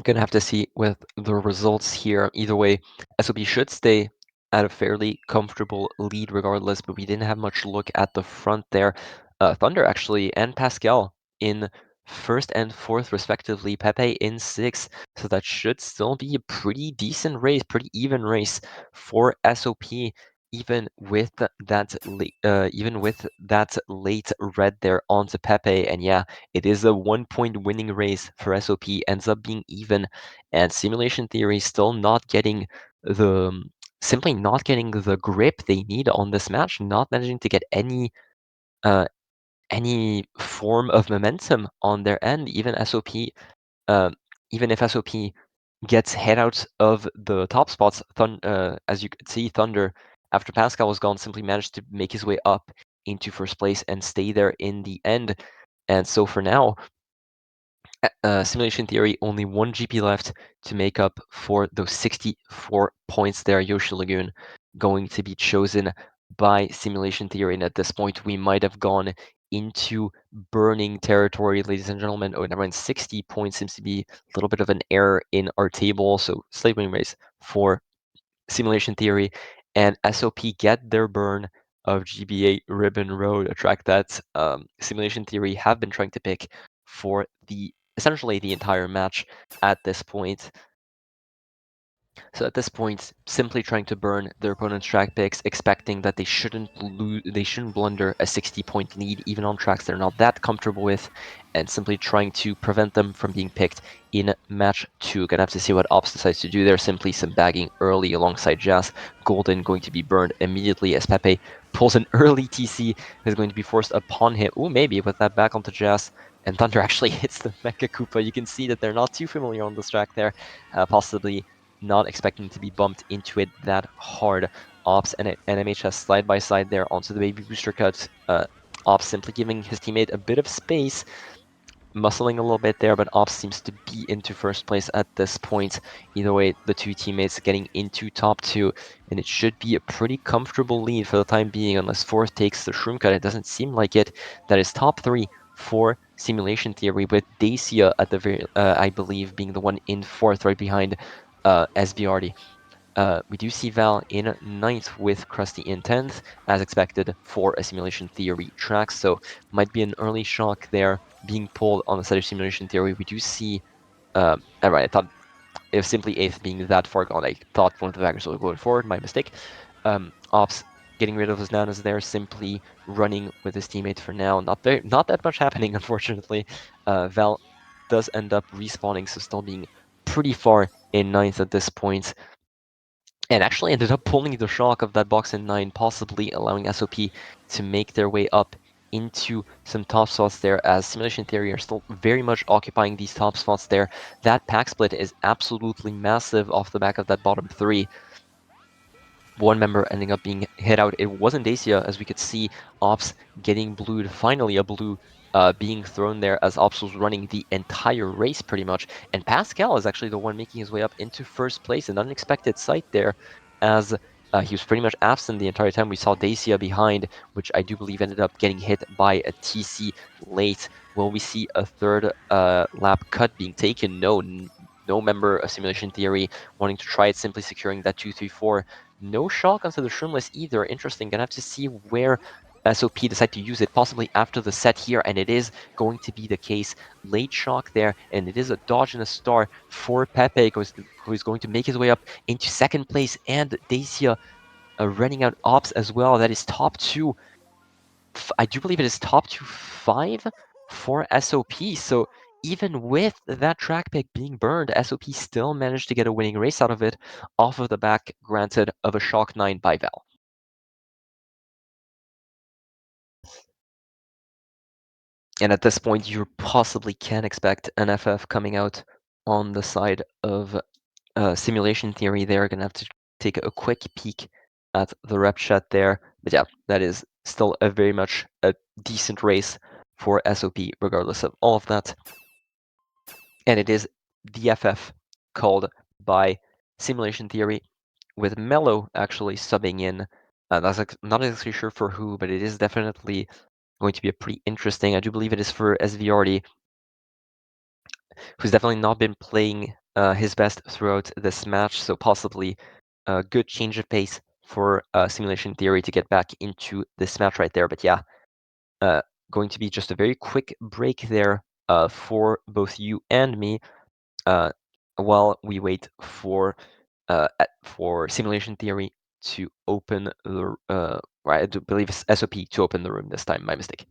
Gonna have to see with the results here. Either way, SOP should stay at a fairly comfortable lead regardless, but we didn't have much look at the front there. Thunder actually and Pascal in 1st and 4th respectively, Pepe in 6th, so that should still be a pretty decent race, pretty even race for SOP. even with that late red there onto Pepe, and yeah, it is a 1 point winning race for SOP, ends up being even, and Simulation Theory still not getting the simply not getting the grip they need on this match, not managing to get uh, any form of momentum on their end. Uh, Even if SOP gets head out of the top spots, as you could see, Thunder, after Pascal was gone, simply managed to make his way up into first place and stay there in the end. And so for now, Simulation Theory, only one GP left to make up for those 64 points there. Yoshi Lagoon going to be chosen by Simulation Theory. And at this point, we might have gone into burning territory, ladies and gentlemen. Oh, never mind. 60 points seems to be a little bit of an error in our table. So slate winning race for Simulation Theory and SOP get their burn of GBA Ribbon Road, a track that Simulation Theory have been trying to pick for essentially the entire match at this point. So at this point, simply trying to burn their opponent's track picks, expecting that they shouldn't blunder a 60-point lead, even on tracks they're not that comfortable with, and simply trying to prevent them from being picked in match 2. Gonna have to see what Ops decides to do there. Simply some bagging early alongside Jazz. Golden going to be burned immediately as Pepe pulls an early TC, is going to be forced upon him. Ooh, maybe with that back onto Jazz. And Thunder actually hits the Mecha Koopa. You can see that they're not too familiar on this track there. Possibly not expecting to be bumped into it that hard. Ops and NMHS side by side there onto the baby booster cut. Ops simply giving his teammate a bit of space, muscling a little bit there, but Ops seems to be into first place at this point. Either way, the two teammates getting into top 2, and it should be a pretty comfortable lead for the time being, unless Fourth takes the Shroom Cut. It doesn't seem like it. That is top 3 for Simulation Theory, with Dacia at the very, I believe, being the one in 4th, right behind SBRD. We do see Val in 9th with Krusty in 10th, as expected for a Simulation Theory track, so might be an early shock there being pulled on the side of Simulation Theory. We do see, alright, I thought it was simply 8th being that far gone. I thought one of the baggers would go forward, my mistake. Ops getting rid of his nanas there, simply running with his teammate for now. Not that much happening, unfortunately. Val does end up respawning, so still being pretty far in 9th at this point, and actually ended up pulling the shock of that box in 9, possibly allowing SOP to make their way up into some top spots there, as Simulation Theory are still very much occupying these top spots there. That pack split is absolutely massive off the back of that bottom 3. One member ending up being hit out. It wasn't Dacia, as we could see Ops getting blued. Finally, a blue being thrown there, as Ops was running the entire race pretty much. And Pascal is actually the one making his way up into first place, an unexpected sight there, as he was pretty much absent the entire time. We saw Dacia behind, which I do believe ended up getting hit by a TC late. Will we see a third lap cut being taken? No, no member of Simulation Theory wanting to try it, simply securing that 2-3-4. No shotguns to the Shroomless either. Interesting. Gonna have to see where SOP decide to use it, possibly after the set here, and it is going to be the case. Late shock there, and it is a dodge and a star for Pepe, who is going to make his way up into second place, and Dacia running out Ops as well. That is top 2. I do believe it is top 2-5 for SOP. So even with that track pick being burned, SOP still managed to get a winning race out of it, off of the back, granted, of a Shock 9 by Val. And at this point, you possibly can expect an FF coming out on the side of Simulation Theory. They're going to have to take a quick peek at the rep chat there. But yeah, that is still a very much a decent race for SOP, regardless of all of that. And it is the FF called by Simulation Theory, with Mello actually subbing in. That's not exactly sure for who, but it is definitely going to be a pretty interesting. I do believe it is for SVRD, who's definitely not been playing his best throughout this match, so possibly a good change of pace for Simulation Theory to get back into this match right there. But yeah, going to be just a very quick break there for both you and me, while we wait for Simulation Theory to open the, right, I do believe it's SOP to open the room this time. My mistake.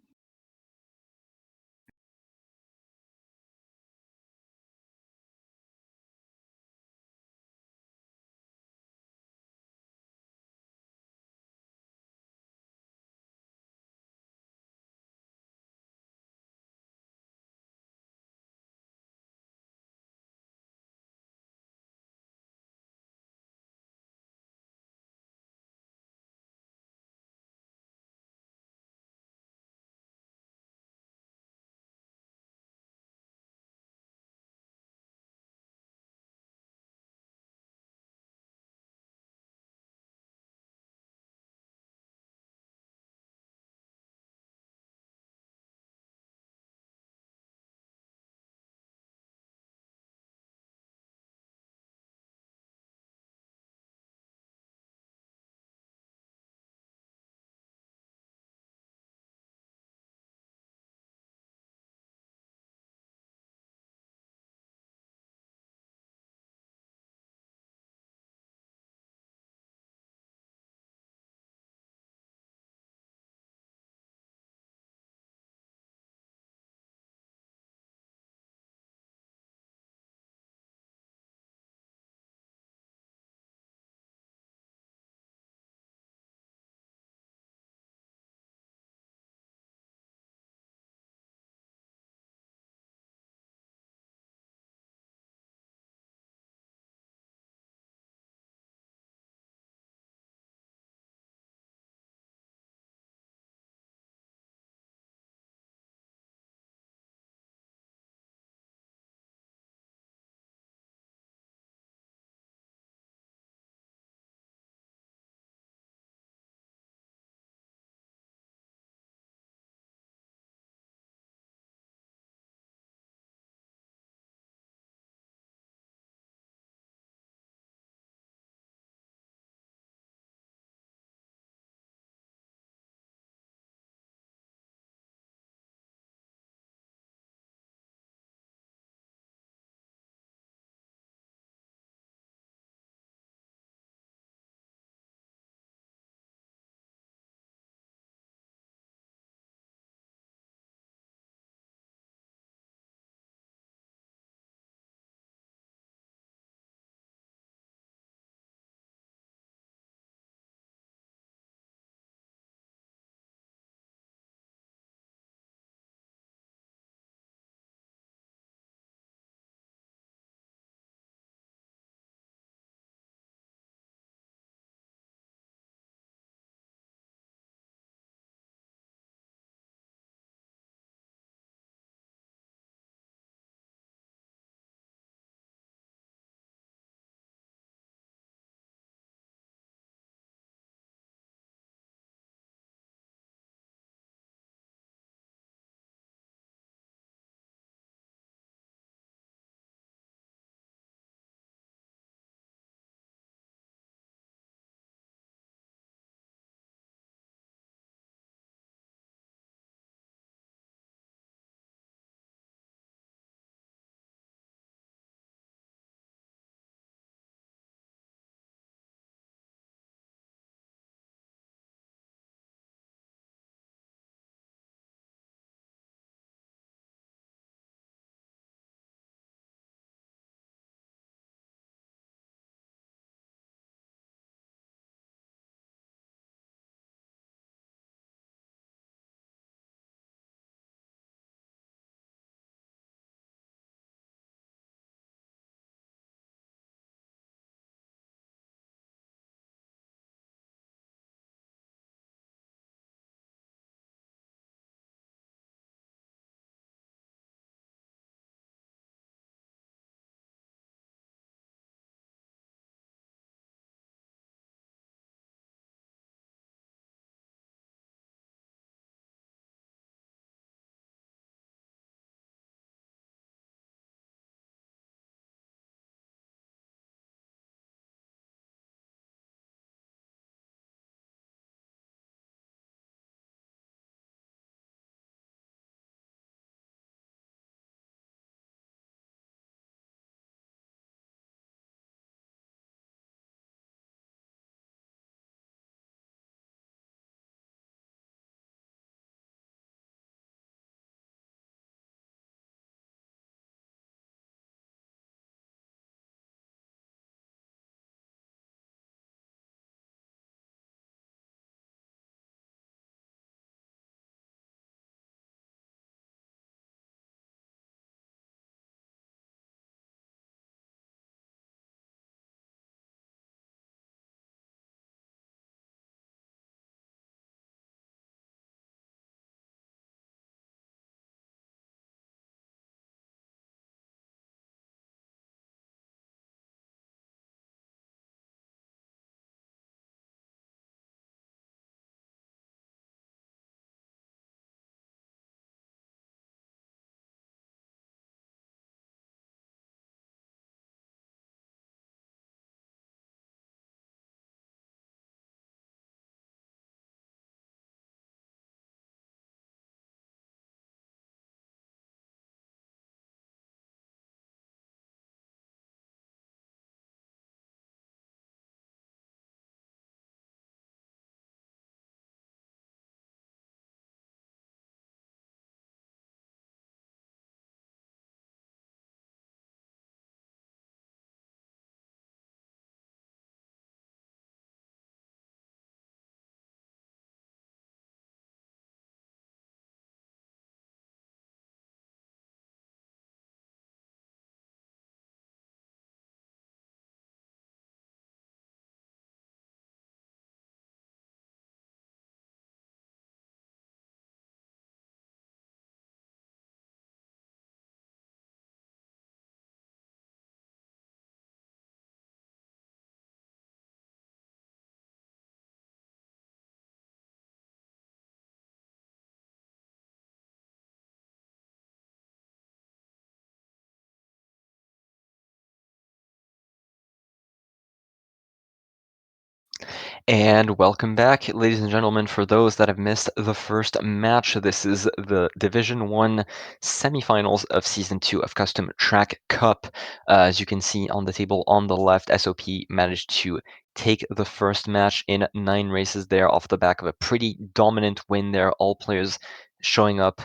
And welcome back, ladies and gentlemen. For those that have missed the first match, this is the Division 1 semifinals of Season 2 of Custom Track Cup. As you can see on the table on the left, SOP managed to take the first match in 9 races there off the back of a pretty dominant win there. All players showing up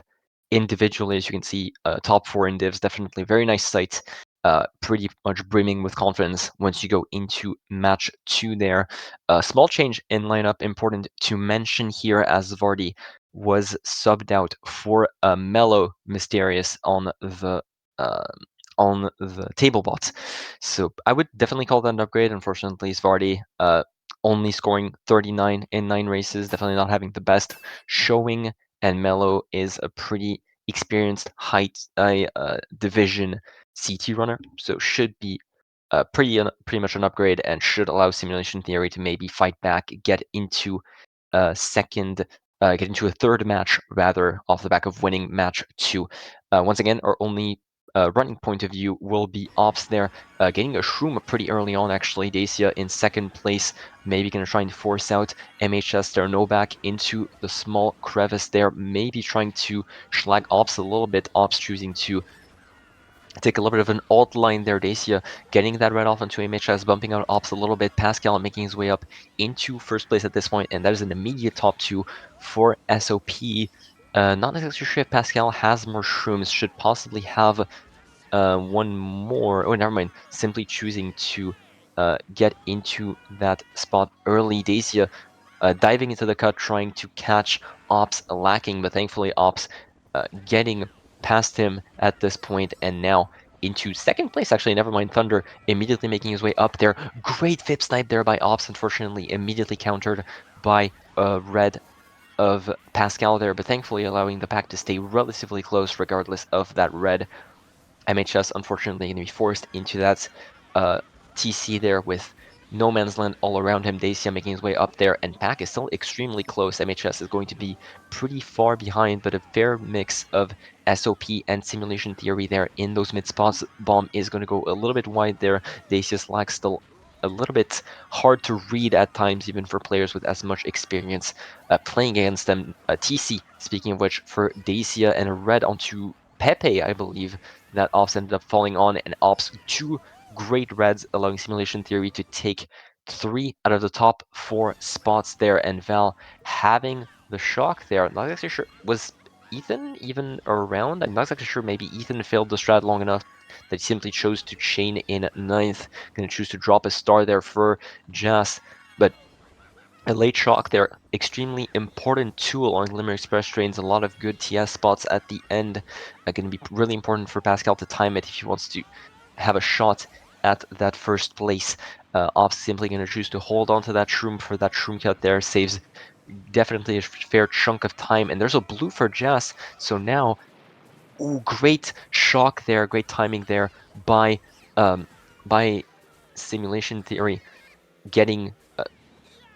individually, as you can see, top 4 in divs, definitely very nice sight. Pretty much brimming with confidence once you go into match 2 there. A small change in lineup important to mention here, as Vardy was subbed out for a Mellow Mysterious uh, on the table bot. So I would definitely call that an upgrade. Unfortunately, Vardy only scoring 39 in 9 races, definitely not having the best showing, and Mellow is a pretty experienced division CT runner, so should be pretty much an upgrade and should allow Simulation Theory to maybe fight back, get into a third match rather off the back of winning match 2. Once again, our only running point of view will be Ops there, getting a Shroom pretty early on actually. Dacia in second place, maybe going to try and force out MHS there, no back into the small crevice there, maybe trying to schlag Ops a little bit. Ops choosing to take a little bit of an alt line there. Dacia getting that red off onto MHS, bumping out Ops a little bit. Pascal making his way up into first place at this point, and that is an immediate top 2 for SOP. Not exactly sure if Pascal has more shrooms, should possibly have one more. Oh, never mind. Simply choosing to get into that spot early. Dacia diving into the cut, trying to catch Ops lacking, but thankfully Ops getting past him at this point, and now into second place. Actually, never mind. Thunder immediately making his way up there. Great Vip snipe there by Ops, unfortunately, immediately countered by red of Pascal there, but thankfully allowing the pack to stay relatively close regardless of that red. MHS unfortunately going to be forced into that uh, TC there with no man's land all around him. Dacia making his way up there, and Pack is still extremely close. MHS is going to be pretty far behind, but a fair mix of SOP and Simulation Theory there in those mid spots. Bomb is going to go a little bit wide there. Dacia's lag still a little bit hard to read at times, even for players with as much experience playing against them. TC, speaking of which, for Dacia and a red onto Pepe, I believe, that Ops ended up falling on, and Ops 2 great reds, allowing Simulation Theory to take 3 out of the top 4 spots there, and Val having the shock there. Not exactly sure, was Ethan even around? I'm not exactly sure, maybe Ethan failed the strat long enough that he simply chose to chain in ninth. Gonna choose to drop a star there for Jas, but a late shock there, extremely important tool on Glimmer Express trains. A lot of good TS spots at the end. Going to be really important for Pascal to time it if he wants to have a shot at that first place. Ops simply going to choose to hold on to that shroom for that shroom cut there. Saves definitely a fair chunk of time. And there's a blue for Jess. So now, ooh, great shock there. Great timing there um, by Simulation Theory getting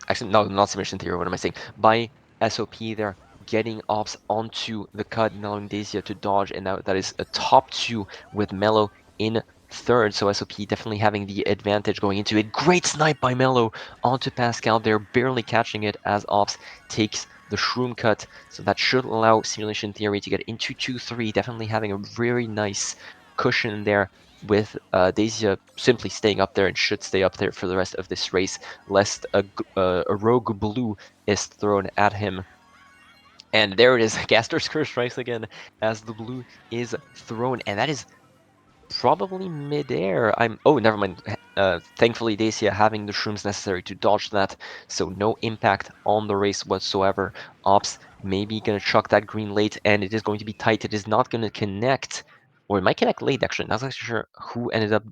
actually no, not Simulation Theory, what am I saying? By SOP there, getting Ops onto the cut and allowing Dacia to dodge, and now that is a top 2 with Mello in third, so SOP definitely having the advantage going into it. Great snipe by Mello onto Pascal there, barely catching it as Ops takes the shroom cut, so that should allow Simulation Theory to get into 2-3, definitely having a very nice cushion there with Dacia simply staying up there and should stay up there for the rest of this race, lest a rogue blue is thrown at him. And there it is, Gaster's Curse strikes again as the blue is thrown, and that is probably midair. Oh, never mind. Thankfully, Dacia having the shrooms necessary to dodge that, so no impact on the race whatsoever. Ops maybe gonna chuck that green late, and it is going to be tight. It is not gonna connect, or it might connect late actually. Not actually sure who ended up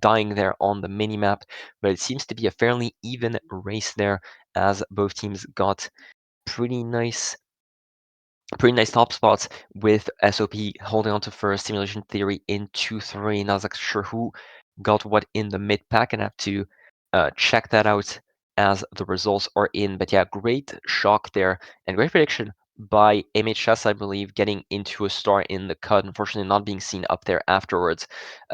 dying there on the mini map, but it seems to be a fairly even race there, as both teams got pretty nice top spots, with SOP holding on to first, Simulation Theory in 2-3. Not exactly sure who got what in the mid pack, and have to check that out as the results are in. But yeah, great shock there and great prediction by MHS, I believe, getting into a star in the cut, unfortunately not being seen up there afterwards.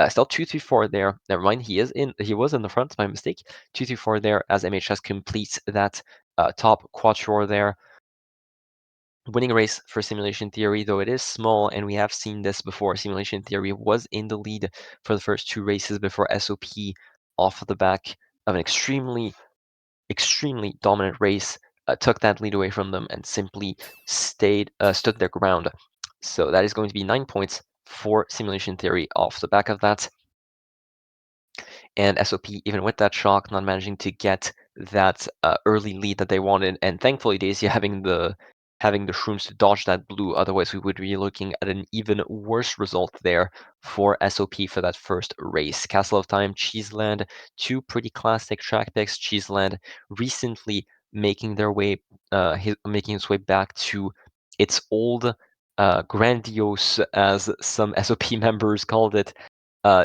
Still 2-3-4 there. Never mind, he was in the front, my mistake. 2-3-4 there as MHS completes that top quattro there. Winning race for Simulation Theory, though it is small, and we have seen this before. Simulation Theory was in the lead for the first two races before SOP, off of the back of an extremely dominant race, took that lead away from them and simply stood their ground. So that is going to be 9 points for Simulation Theory off the back of that. And SOP, even with that shock, not managing to get that early lead that they wanted. And thankfully, Daisy having the shrooms to dodge that blue. Otherwise, we would be looking at an even worse result there for SOP for that first race. Castle of Time, Cheeseland, two pretty classic track picks. Cheeseland recently making making its way back to its old grandiose, as some SOP members called it,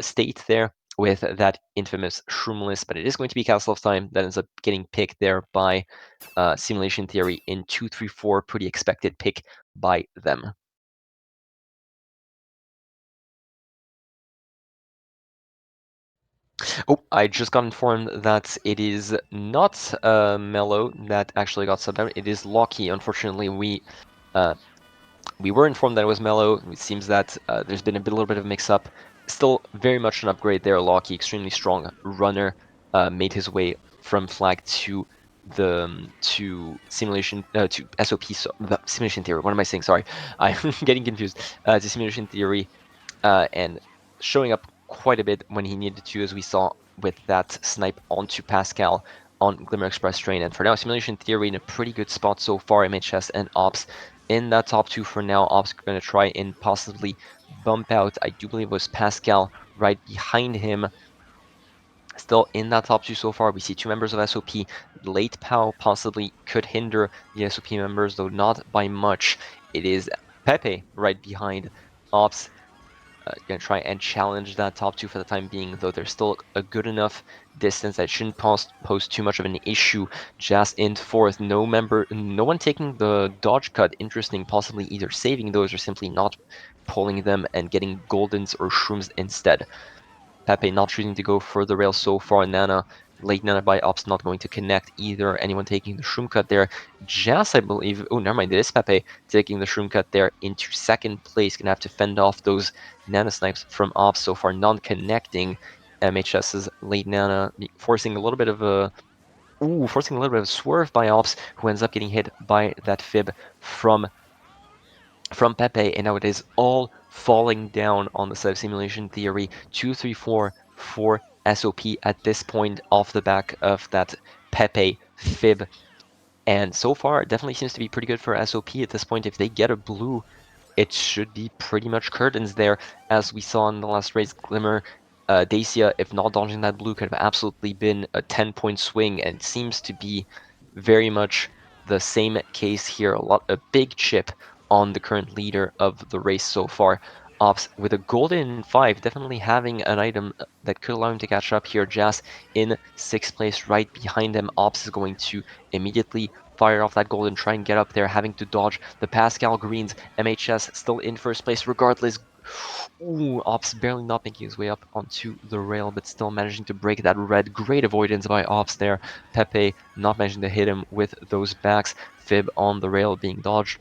state there with that infamous Shroomless, but it is going to be Castle of Time that ends up getting picked there by Simulation Theory in 2-3-4, pretty expected pick by them. Oh, I just got informed that it is not Mellow that actually got subbed out. It is Locky. Unfortunately, uh, we were informed that it was Mellow. It seems that there's been a little bit of mix-up. Still very much an upgrade there. Locky, extremely strong runner, made his way from flag to simulation to SOP. So, the simulation theory. What am I saying? Sorry, I'm getting confused. To simulation theory, and showing up quite a bit when he needed to, as we saw with that snipe onto Pascal on Glimmer Express train. And for now, Simulation Theory in a pretty good spot so far. MHS and Ops in that top two for now. Ops going to try and possibly bump out. I do believe it was Pascal right behind him. Still in that top two so far. We see two members of SOP. Late POW possibly could hinder the SOP members, though not by much. It is Pepe right behind Ops, going to try and challenge that top two for the time being, though there's still a good enough distance that shouldn't pose too much of an issue. Just in fourth, no one taking the dodge cut. Interesting, possibly either saving those or simply not pulling them and getting goldens or shrooms instead. Pepe not choosing to go for the rail so far. Late Nana by Ops not going to connect either. Anyone taking the shroom cut there. Jazz, I believe. Oh, never mind. It is Pepe taking the shroom cut there into second place. Gonna have to fend off those Nana snipes from Ops so far, non-connecting. MHS's late Nana forcing a little bit of a swerve by Ops, who ends up getting hit by that fib from Pepe, and now it is all falling down on the side of Simulation Theory. 2-3-4 for SOP at this point off the back of that Pepe fib. And so far, it definitely seems to be pretty good for SOP at this point. If they get a blue, it should be pretty much curtains there, as we saw in the last race. Glimmer, Dacia, if not dodging that blue, could have absolutely been a 10-point swing, and seems to be very much the same case here. A big chip on the current leader of the race so far. Ops with a golden 5, definitely having an item that could allow him to catch up here. Jazz in 6th place right behind him. Ops is going to immediately fire off that gold and try and get up there, having to dodge the Pascal Greens. MHS still in 1st place regardless. Ooh, Ops barely not making his way up onto the rail, but still managing to break that red. Great avoidance by Ops there. Pepe not managing to hit him with those backs. Fib on the rail being dodged.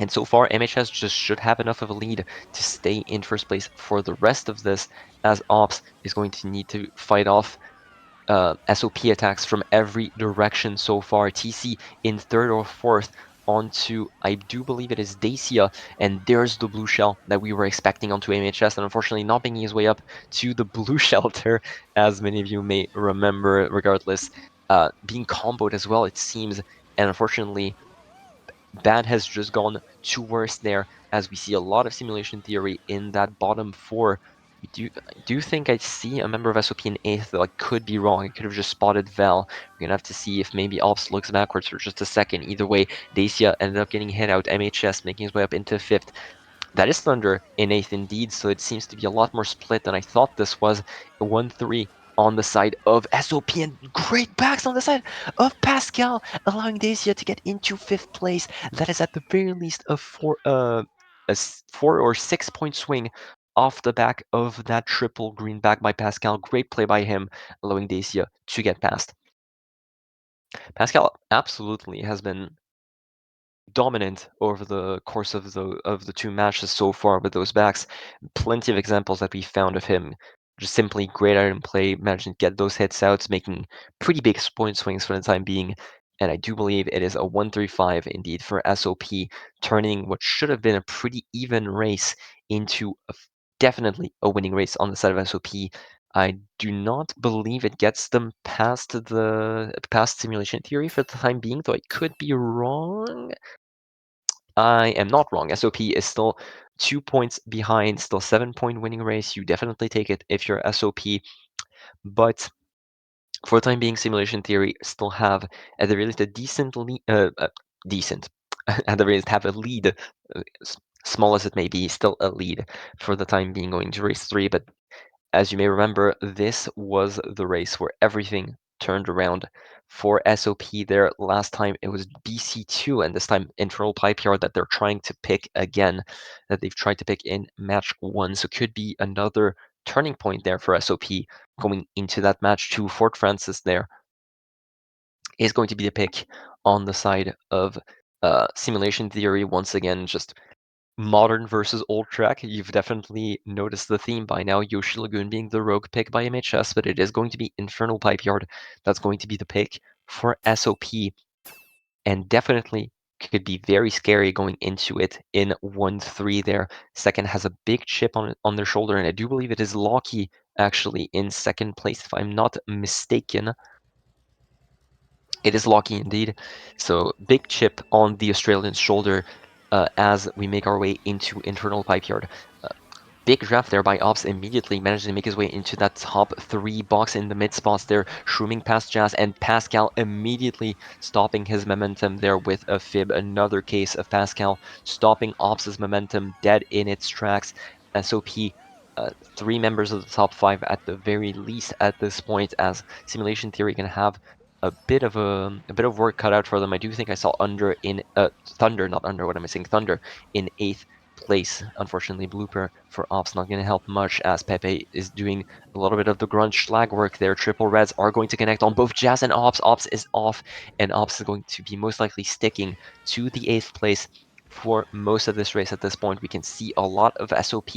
And so far, MHS just should have enough of a lead to stay in 1st place for the rest of this, as Ops is going to need to fight off SOP attacks from every direction so far. TC in 3rd or 4th onto, I do believe it is Dacia, and there's the blue shell that we were expecting onto MHS, and unfortunately not making his way up to the blue shelter, as many of you may remember, regardless, being comboed as well, it seems, and unfortunately that has just gone to worse there, as we see a lot of Simulation Theory in that bottom 4. I do think I see a member of SOP in 8th, though I could be wrong. I could have just spotted Val. We're going to have to see if maybe Ops looks backwards for just a second. Either way, Dacia ended up getting hit out. MHS making his way up into 5th. That is Thunder in 8th indeed, so it seems to be a lot more split than I thought this was. 1-3 on the side of SOP, and great backs on the side of Pascal, allowing Dacia to get into 5th place. That is at the very least a 4 or 6 point swing off the back of that triple green back by Pascal. Great play by him, allowing Dacia to get past. Pascal absolutely has been dominant over the course of the 2 matches so far with those backs. Plenty of examples that we found of him just simply great iron play, managing to get those hits out, making pretty big point swings for the time being. And I do believe it is a 135 indeed for SOP, turning what should have been a pretty even race into definitely a winning race on the side of SOP. I do not believe it gets them past simulation theory for the time being, though I could be wrong. I am not wrong. SOP is still 2 points behind, still 7-point winning race. You definitely take it if you're SOP. But for the time being, simulation theory still have at the very least a decent decent at the very least have a lead, small as it may be, still a lead for the time being going to race 3. But as you may remember, this was the race where everything turned around for SOP there. Last time it was BC2, and this time internal pipe yard that they're trying to pick again, that they've tried to pick in match 1. So could be another turning point there for SOP going into that match 2. Fort Francis there is going to be the pick on the side of simulation theory. Once again, just modern versus old track. You've definitely noticed the theme by now. Yoshi Lagoon being the rogue pick by MHS, but it is going to be Infernal Pipe Yard. That's going to be the pick for SOP, and definitely could be very scary going into it in 1-3 there. Second has a big chip on their shoulder, and I do believe it is Locky actually in second place, if I'm not mistaken. It is Locky indeed. So big chip on the Australian shoulder as we make our way into Infernal Pipe Yard. Big draft there by Ops, immediately managed to make his way into that top 3 box in the mid spots there, shrooming past Jazz, and Pascal immediately stopping his momentum there with a fib. Another case of Pascal stopping Ops' momentum dead in its tracks. SOP, 3 members of the top 5 at the very least at this point, as Simulation Theory can have a bit of work cut out for them. I do think I saw Thunder in Thunder, not Under. What am I saying? Thunder in 8th place. Unfortunately, blooper for Ops not going to help much, as Pepe is doing a little bit of the grunt schlag work there. Triple reds are going to connect on both Jazz and Ops. Ops is off, and Ops is going to be most likely sticking to the 8th place for most of this race. At this point, we can see a lot of SOP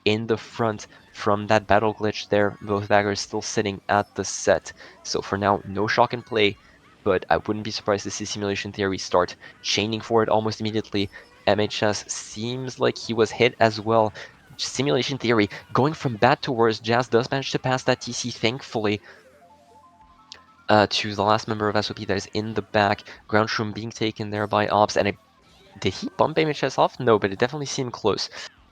in the front from that battle glitch there. Both baggers still sitting at the set. So for now, no shock and play, but I wouldn't be surprised to see Simulation Theory start chaining for it almost immediately. MHS seems like he was hit as well. Simulation Theory going from bad to worse. Jazz does manage to pass that TC, thankfully, to the last member of SOP that is in the back. Ground Shroom being taken there by Ops, and did he bump MHS off? No, but it definitely seemed close.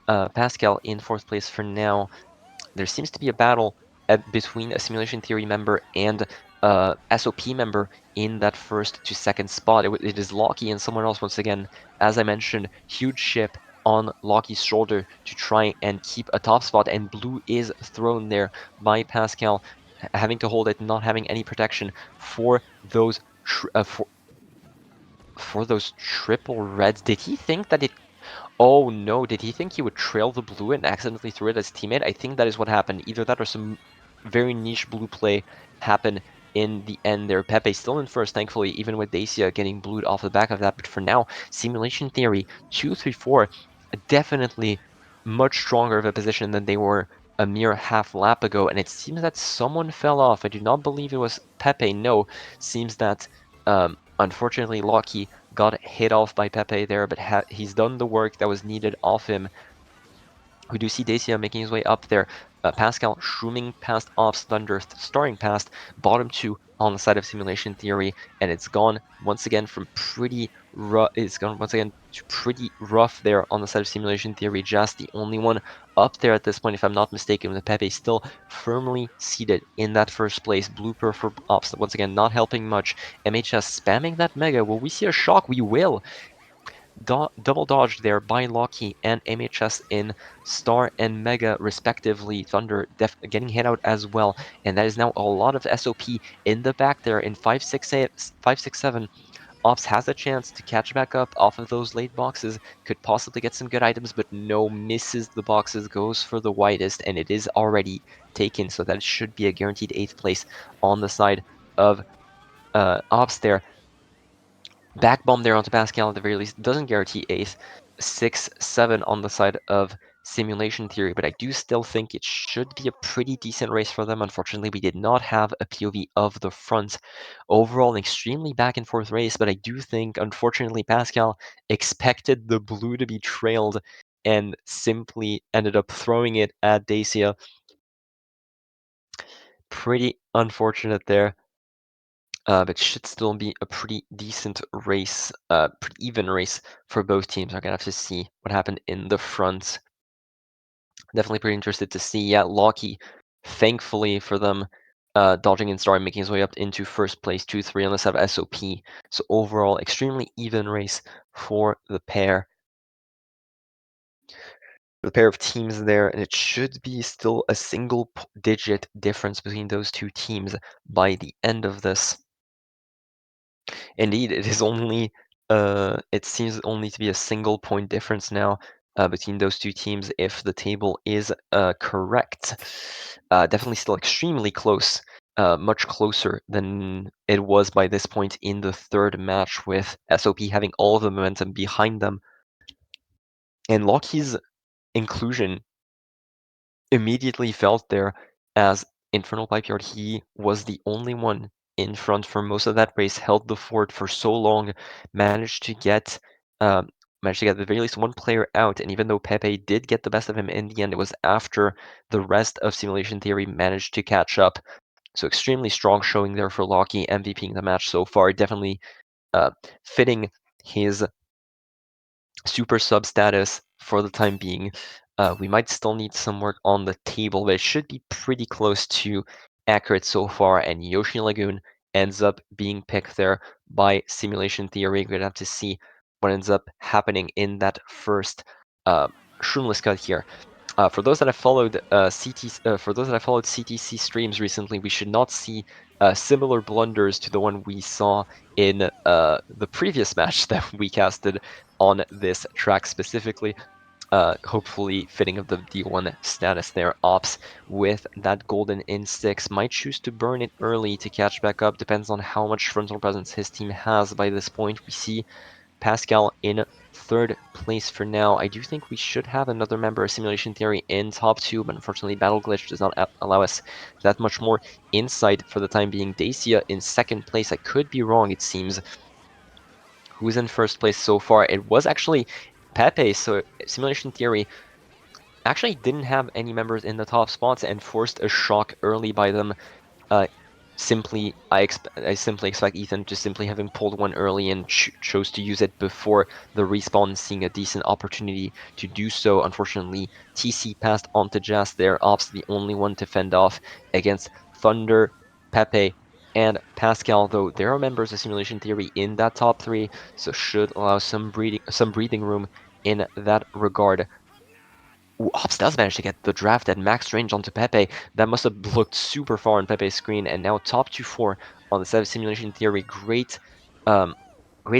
Pascal in 4th place for now. There seems to be a battle between a Simulation Theory member and SOP member in that 1st to 2nd spot. It is Locky and someone else once again. As I mentioned, huge ship on Locky's shoulder to try and keep a top spot, and blue is thrown there by Pascal, having to hold it, not having any protection for those for those triple reds. Did he think that it Oh no, did he think he would trail the blue and accidentally threw it as teammate? I think that is what happened. Either that or some very niche blue play happened in the end there. Pepe still in first, thankfully, even with Dacia getting blued off the back of that. But for now, Simulation Theory, 2, 3, 4, definitely much stronger of a position than they were a mere half lap ago. And it seems that someone fell off. I do not believe it was Pepe. No, seems that unfortunately Locky got hit off by Pepe there, but he's done the work that was needed off him. We do see Dacia making his way up there. Pascal shrooming past Ops, Thunder starting past bottom 2 on the side of Simulation Theory, and it's gone once again from pretty rough. It's gone once again to pretty rough there on the side of Simulation Theory. Just the only one up there at this point, if I'm not mistaken, with Pepe still firmly seated in that 1st place. Blooper for Ops once again not helping much. MHS spamming that mega. Will we see a shock? We will. double dodged there by Locky and MHS in Star and Mega respectively. Thunder getting hit out as well, and that is now a lot of SOP in the back there in 567. Ops has a chance to catch back up off of those late boxes, could possibly get some good items, but no, misses the boxes, goes for the widest, and it is already taken, so that should be a guaranteed 8th place on the side of Ops there. Back bomb there onto Pascal at the very least doesn't guarantee ace. 6-7 on the side of Simulation Theory, but I do still think it should be a pretty decent race for them. Unfortunately, we did not have a POV of the front. Overall, an extremely back and forth race, but I do think, unfortunately, Pascal expected the blue to be trailed and simply ended up throwing it at Dacia. Pretty unfortunate there. But should still be a pretty decent race, pretty even race for both teams. I'm gonna have to see what happened in the front. Definitely pretty interested to see. Yeah, Locky, thankfully for them, dodging and Star making his way up into first place, 2-3 on the side of SOP. So overall, extremely even race for the pair. The pair of teams there, and it should be still a single-digit difference between those two teams by the end of this. Indeed, it is only it seems only to be a single point difference now between those two teams if the table is correct. Definitely still extremely close, much closer than it was by this point in the third match, with SOP having all of the momentum behind them. And Locky's inclusion immediately felt there as Infernal Pipeyard. He was the only one in front for most of that race, held the fort for so long, managed to get at the very least one player out, and even though Pepe did get the best of him in the end, it was after the rest of Simulation Theory managed to catch up. So extremely strong showing there for Locky, MVPing the match so far, definitely fitting his super sub status for the time being. We might still need some work on the table, but it should be pretty close to accurate so far, and Yoshi Lagoon ends up being picked there by Simulation Theory. We're gonna have to see what ends up happening in that first Shroomless cut here. For those that have followed CTC streams recently, we should not see similar blunders to the one we saw in the previous match that we casted on this track specifically. Hopefully fitting of the D1 status there. Ops with that golden in 6 might choose to burn it early to catch back up. Depends on how much frontal presence his team has by this point. We see Pascal in third place for now. I do think we should have another member of Simulation Theory in top 2, but unfortunately Battle Glitch does not allow us that much more insight for the time being. Dacia in second place. I could be wrong, it seems. Who's in first place so far? It was actually Pepe, so Simulation Theory actually didn't have any members in the top spots and forced a shock early by them. I simply expect Ethan to simply having pulled one early and chose to use it before the respawn, seeing a decent opportunity to do so. Unfortunately, TC passed on to Jazz there. Ops the only one to fend off against Thunder, Pepe, and Pascal, though there are members of Simulation Theory in that top 3, so should allow some breathing room in that regard. Ooh, Ops does manage to get the draft at max range onto Pepe. That must have looked super far on Pepe's screen, and now top 2-4 on the set of Simulation Theory. Great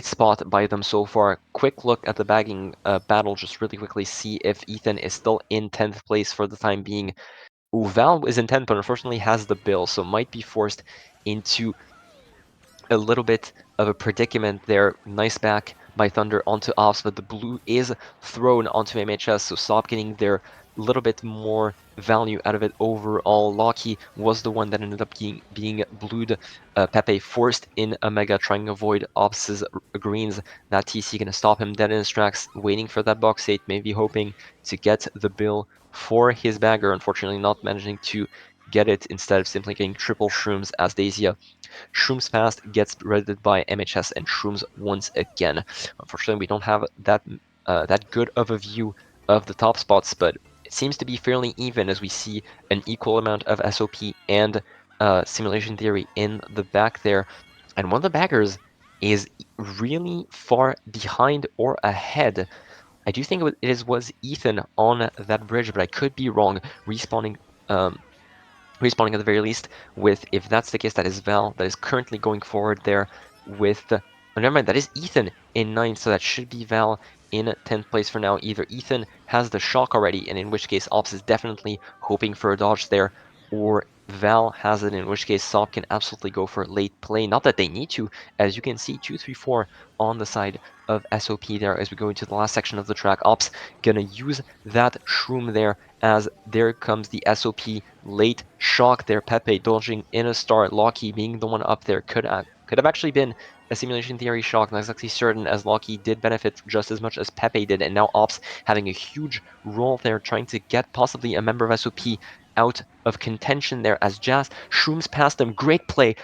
spot by them so far. Quick look at the bagging battle, just really quickly see if Ethan is still in 10th place for the time being. Ooh, Val is in 10th, but unfortunately has the bill, so might be forced into a little bit of a predicament there. Nice back by Thunder onto Ops, but the blue is thrown onto MHS, so stop getting their little bit more value out of it overall. Locky was the one that ended up being blued. Pepe forced in a Mega, trying to avoid Ops' greens. That TC gonna stop him dead in his tracks, waiting for that box 8, maybe hoping to get the bill for his bagger. Unfortunately, not managing to get it, instead of simply getting triple shrooms as Dacia. Shrooms fast gets redded by MHS and Shrooms once again. Unfortunately, we don't have that good of a view of the top spots, but it seems to be fairly even as we see an equal amount of SOP and Simulation Theory in the back there. And one of the baggers is really far behind or ahead. I do think was Ethan on that bridge, but I could be wrong. Um, respawning at the very least with, if that's the case, that is Val that is currently going forward there with, oh, never mind, that is Ethan in 9th, so that should be Val in 10th place for now. Either Ethan has the shock already, and in which case Ops is definitely hoping for a dodge there, or Val has it, in which case Sop can absolutely go for late play. Not that they need to, as you can see, 2, 3, 4 on the side of SOP there as we go into the last section of the track. Ops gonna use that shroom there as there comes the SOP late shock there. Pepe dodging in a start. Locky being the one up there could have actually been a simulation theory shock. Not exactly certain, as Locky did benefit just as much as Pepe did, and now Ops having a huge role there, trying to get possibly a member of SOP out of contention there as Jazz shrooms past them. Great play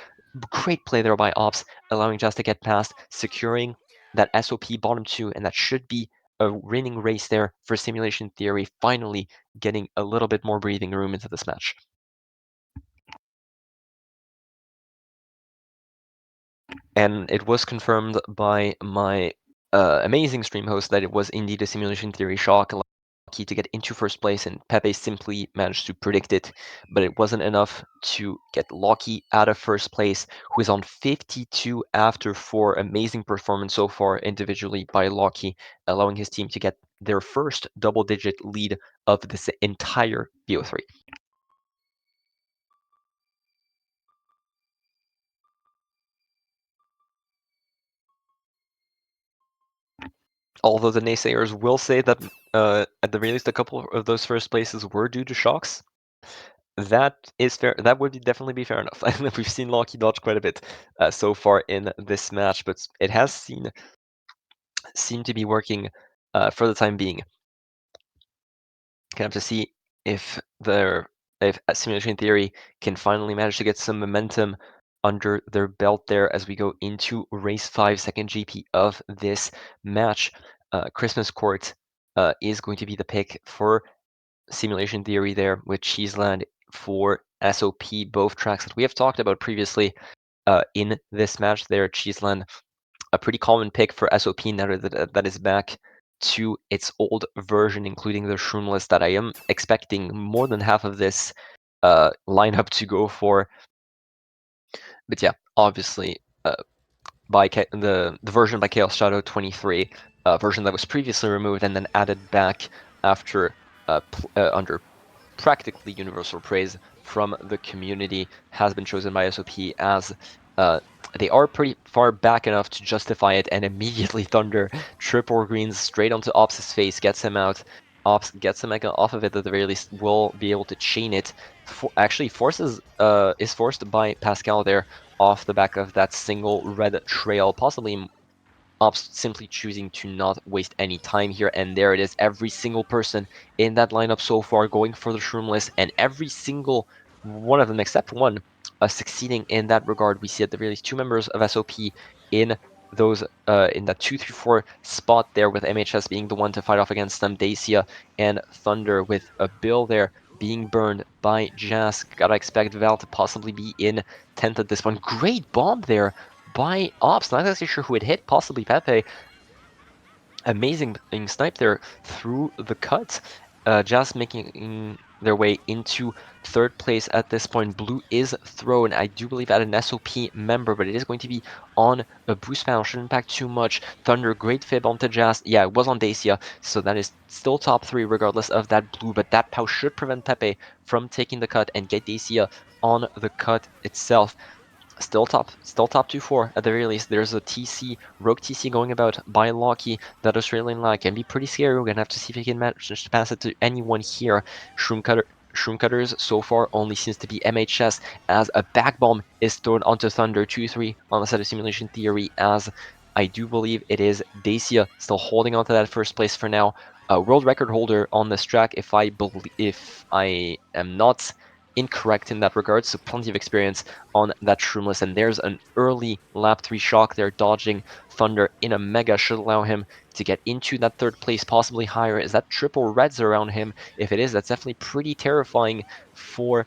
there by Ops, allowing Jazz to get past, securing that SOP bottom 2, and that should be a winning race there for simulation theory, finally getting a little bit more breathing room into this match. And it was confirmed by my amazing stream host that it was indeed a simulation theory shock. Lucky to get into first place, and Pepe simply managed to predict it, but it wasn't enough to get Locky out of first place, who is on 52 after 4. Amazing performance so far individually by Locky, allowing his team to get their first double-digit lead of this entire BO3. Although the naysayers will say that at the very least a couple of those first places were due to shocks. That is fair. That would definitely be fair enough. We've seen Locky dodge quite a bit so far in this match, but it has seemed to be working for the time being. Kind of to see if Simulation Theory can finally manage to get some momentum under their belt there as we go into race 5, second GP of this match. Christmas Court is going to be the pick for Simulation Theory there with Cheeseland for SOP, both tracks that we have talked about previously in this match there. Cheeseland, a pretty common pick for SOP now that is back to its old version, including the Shroomless that I am expecting more than half of this lineup to go for. But yeah, obviously, by the version by Chaos Shadow 23, version that was previously removed and then added back after under practically universal praise from the community, has been chosen by SOP as they are pretty far back enough to justify it, and immediately Thunder triple greens straight onto Ops' face, gets him out. Ops gets him off of it at the very least, will be able to chain it. Actually is forced by Pascal there off the back of that single red trail, possibly Ops simply choosing to not waste any time here, and there it is. Every single person in that lineup so far going for the Shroomless, and every single one of them except one succeeding in that regard. We see at the very least 2 members of SOP in those in that 2-3-4 spot there, with MHS being the one to fight off against them. Dacia and Thunder with a Bill there being burned by Jas. Gotta expect Val to possibly be in 10th at this point. Great bomb there by Ops. Not exactly sure who it hit, possibly Pepe. Amazing snipe there through the cut. Just making their way into 3rd place at this point. Blue is thrown, I do believe, at an SOP member, but it is going to be on a boost panel. Shouldn't impact too much. Thunder, great fib onto Jazz. Yeah, it was on Dacia, so that is still top 3 regardless of that blue, but that POW should prevent Pepe from taking the cut and get Dacia on the cut itself. Still top 2-4 at the very least. There's a TC, rogue TC going about by Locky. That Australian lag can be pretty scary. We're gonna have to see if he can manage to pass it to anyone here. Shroom Cutters so far only seems to be MHS, as a back bomb is thrown onto Thunder. 2-3 on the side of Simulation Theory, as I do believe it is Dacia still holding on to that first place for now. A world record holder on this track, if I am not incorrect in that regard, so plenty of experience on that Shroomless, and there's an early lap 3 shock there, dodging Thunder in a mega should allow him to get into that 3rd place, possibly higher. Is that triple reds around him? If it is, that's definitely pretty terrifying for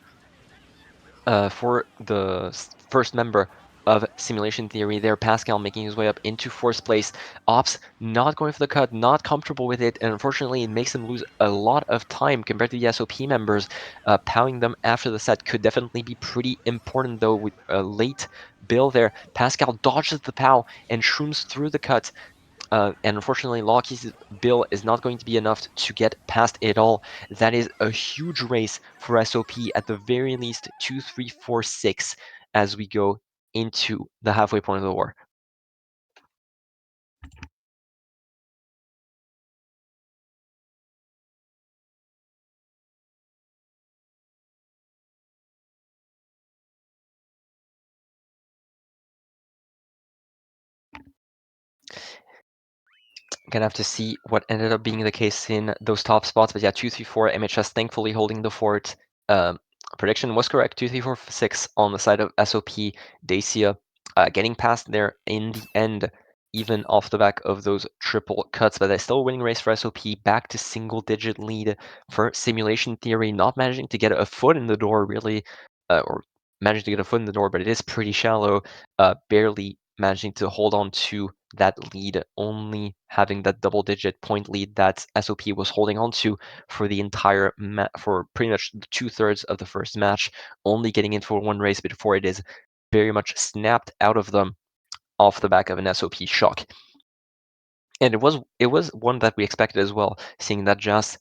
the first member of simulation theory there. Pascal making his way up into fourth place. Ops not going for the cut, not comfortable with it, and unfortunately it makes them lose a lot of time compared to the SOP members. Powing them after the set could definitely be pretty important though with a late bill there. Pascal dodges the pow and shrooms through the cut. And unfortunately, Lockie's bill is not going to be enough to get past it all. That is a huge race for SOP, at the very least 2, 3, 4, 6 as we go into the halfway point of the war. Gonna have to see what ended up being the case in those top spots. But yeah, 2, 3, 4, MHS thankfully holding the fort. Um, Prediction was correct. 2, 3, 4, 6 on the side of SOP. Dacia getting past there in the end, even off the back of those triple cuts. But they're still a winning race for SOP. Back to single digit lead for Simulation Theory. Not managing to get a foot in the door, really, or managing to get a foot in the door, but it is pretty shallow. Barely managing to hold on to that lead, only having that double-digit point lead that SOP was holding on to for the entire for pretty much 2/3 of the first match, only getting in for one race before it is very much snapped out of them off the back of an SOP shock. And it was one that we expected as well, seeing that Jas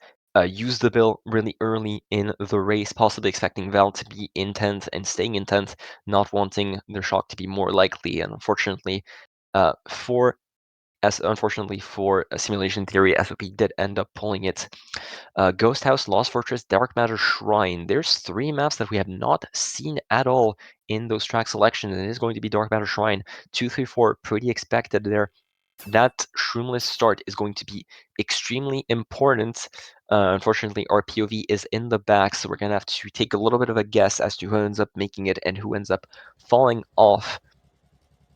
used the bill really early in the race, possibly expecting Val to be in 10th and staying in 10th, not wanting their shock to be more likely. And unfortunately, for Simulation Theory, SOP did end up pulling it. Ghost House, Lost Fortress, Dark Matter, Shrine. There's three maps that we have not seen at all in those track selections, and it is going to be Dark Matter, Shrine. 2, 3, 4, pretty expected there. That shroomless start is going to be extremely important. Unfortunately, our POV is in the back, so we're going to have to take a little bit of a guess as to who ends up making it and who ends up falling off.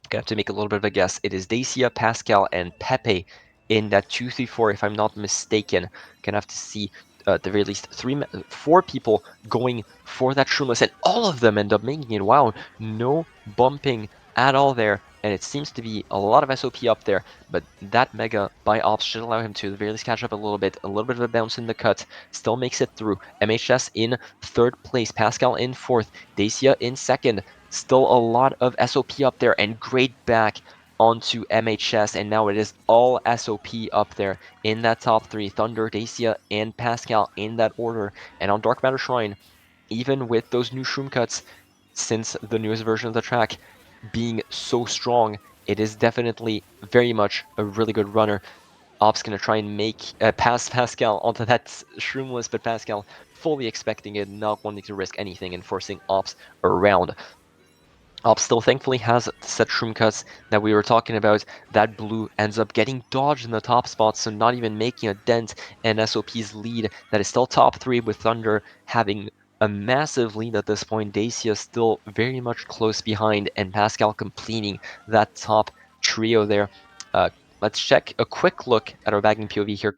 Gonna have to make a little bit of a guess. It is Dacia, Pascal, and Pepe in that 2, 3, 4, if I'm not mistaken. Gonna have to see at the very least 4 people going for that shroomless, and all of them end up making it. Wow, no bumping at all there, and it seems to be a lot of SOP up there, but that mega by Ops should allow him to at the very least catch up a little bit of a bounce in the cut, still makes it through. MHS in third place, Pascal in fourth, Dacia in second, still a lot of SOP up there, and great back onto MHS, and now it is all SOP up there in that top three. Thunder, Dacia, and Pascal in that order. And on Dark Matter Shrine, even with those new shroom cuts, since the newest version of the track being so strong, it is definitely very much a really good runner. Ops gonna try and make pass Pascal onto that shroomless, but Pascal fully expecting it, not wanting to risk anything and forcing Ops around. Ops still thankfully has set shroom cuts that we were talking about. That blue ends up getting dodged in the top spot, so not even making a dent in SOP's lead. That is still top three, with Thunder having a massive lead at this point. Dacia still very much close behind, and Pascal completing that top trio there. Uh, let's check a quick look at our bagging POV here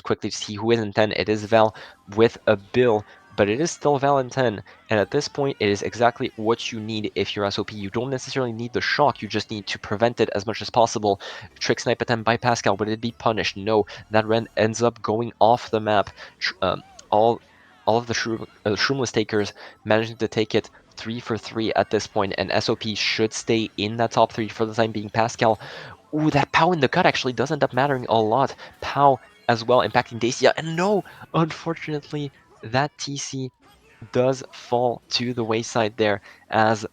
quickly to see who is in 10. It is Val with a bill, but it is still Val in 10. And at this point, it is exactly what you need if you're SOP. You don't necessarily need the shock, you just need to prevent it as much as possible. Trick snipe attempt by Pascal, would it be punished? No, that Ren ends up going off the map. All of the shroomless takers managing to take it 3 for 3 at this point, and SOP should stay in that top 3 for the time being. Pascal, ooh, that POW in the cut actually does end up mattering a lot. POW as well impacting Dacia, and no, unfortunately, that TC does fall to the wayside there, as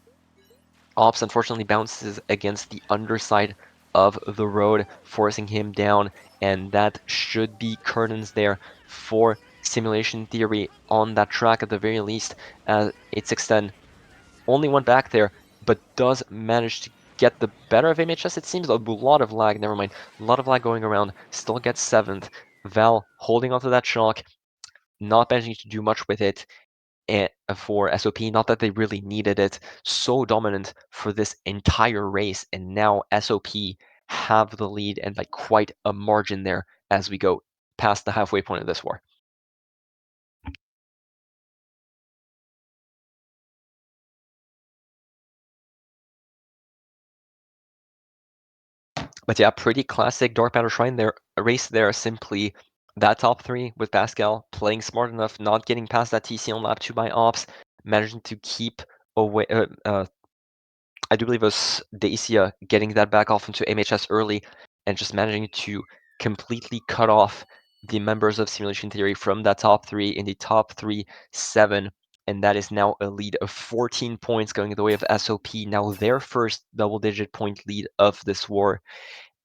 Ops unfortunately bounces against the underside of the road, forcing him down, and that should be curtains there for Simulation Theory on that track at the very least, as it's extend only went back there, but does manage to get the better of MHS. It seems a lot of lag, never mind, a lot of lag going around, still gets 7th. Val holding onto that shock, not managing to do much with it, for SOP. Not that they really needed it. So dominant for this entire race, and now SOP have the lead, and by quite a margin there as we go past the halfway point of this war. But yeah, pretty classic Dark Matter Shrine there race there. Simply that top three with Pascal playing smart enough, not getting past that TC on lap 2 by Ops, managing to keep away. I do believe it was Dacia getting that back off into MHS early and just managing to completely cut off the members of Simulation Theory from that top three in the top 3-7. And that is now a lead of 14 points going the way of SOP. Now their first double-digit point lead of this war.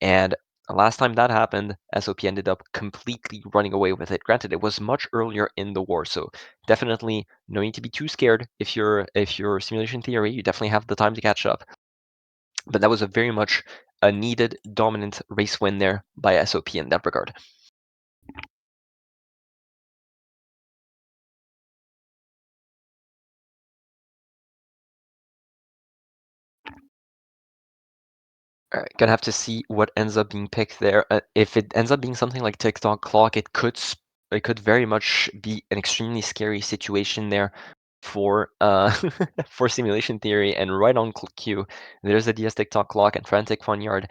And last time that happened, SOP ended up completely running away with it. Granted, it was much earlier in the war, so definitely no need to be too scared if you're Simulation Theory. You definitely have the time to catch up. But that was a very much a needed dominant race win there by SOP in that regard. All right, gonna have to see what ends up being picked there. If it ends up being something like TikTok Clock, it could very much be an extremely scary situation there for for Simulation Theory. And right on cue, there's a DS TikTok Clock and Frantic Funyard.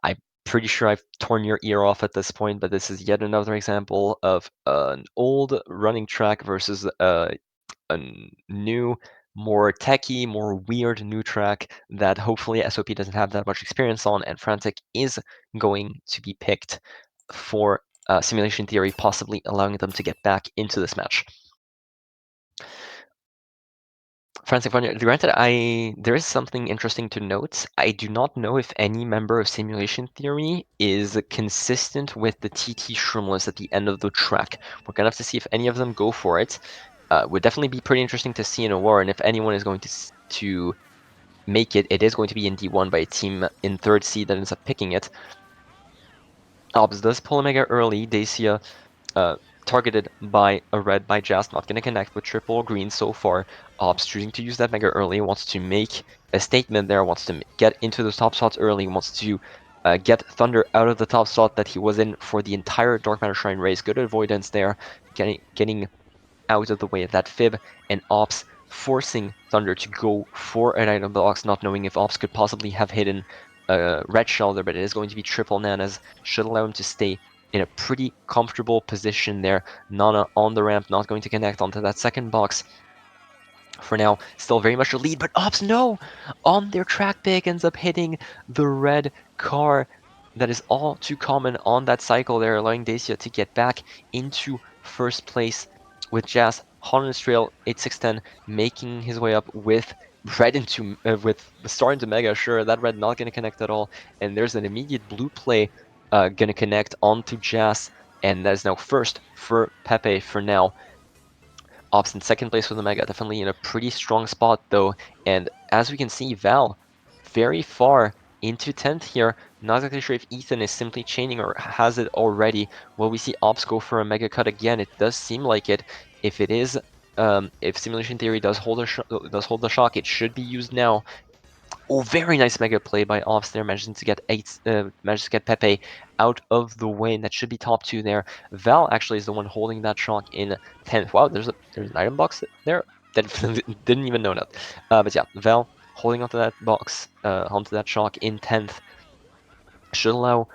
I'm pretty sure I've torn your ear off at this point, but this is yet another example of an old running track versus a new, more techy, more weird new track that hopefully SOP doesn't have that much experience on, and Frantic is going to be picked for Simulation Theory, possibly allowing them to get back into this match. Frantic Funny, granted, there is something interesting to note. I do not know if any member of Simulation Theory is consistent with the TT Shroomless at the end of the track. We're gonna have to see if any of them go for it. Would definitely be pretty interesting to see in a war, and if anyone is going to make it, it is going to be in D1 by a team in third seed that ends up picking it. Albs does pull a mega early. Dacia targeted by a red by Jazz, not going to connect with triple green so far. Ops choosing to use that mega early, wants to make a statement there, wants to get into the top slots early, wants to get Thunder out of the top slot that he was in for the entire Dark Matter Shrine race. Good avoidance there, getting out of the way of that fib, and Ops forcing Thunder to go for an item box, not knowing if Ops could possibly have hidden a red shell there, but it is going to be triple nanas. Should allow him to stay in a pretty comfortable position there. Nana on the ramp, not going to connect onto that second box. For now, still very much a lead, but Ops, no! On their track pick ends up hitting the red car. That is all too common on that cycle there, allowing Dacia to get back into first place with Jazz, Holland Trail 8610 making his way up with red into with star into mega. Sure, that red not going to connect at all, and there's an immediate blue play going to connect onto Jazz, and that is now first for Pepe for now. Ops in second place with the Mega, definitely in a pretty strong spot though. And as we can see, Val very far into 10th here. Not exactly sure if Ethan is simply chaining or has it already. Will we see Ops go for a Mega Cut again? It does seem like it. If it is, if Simulation Theory does hold the shock, it should be used now. Oh, very nice mega play by Ops there, managing to get managed to get Pepe out of the way, and that should be top two there. Val actually is the one holding that shock in 10th. Wow, there's an item box there. That didn't even know that. But yeah, Val holding onto that box, onto that shock in 10th, should allow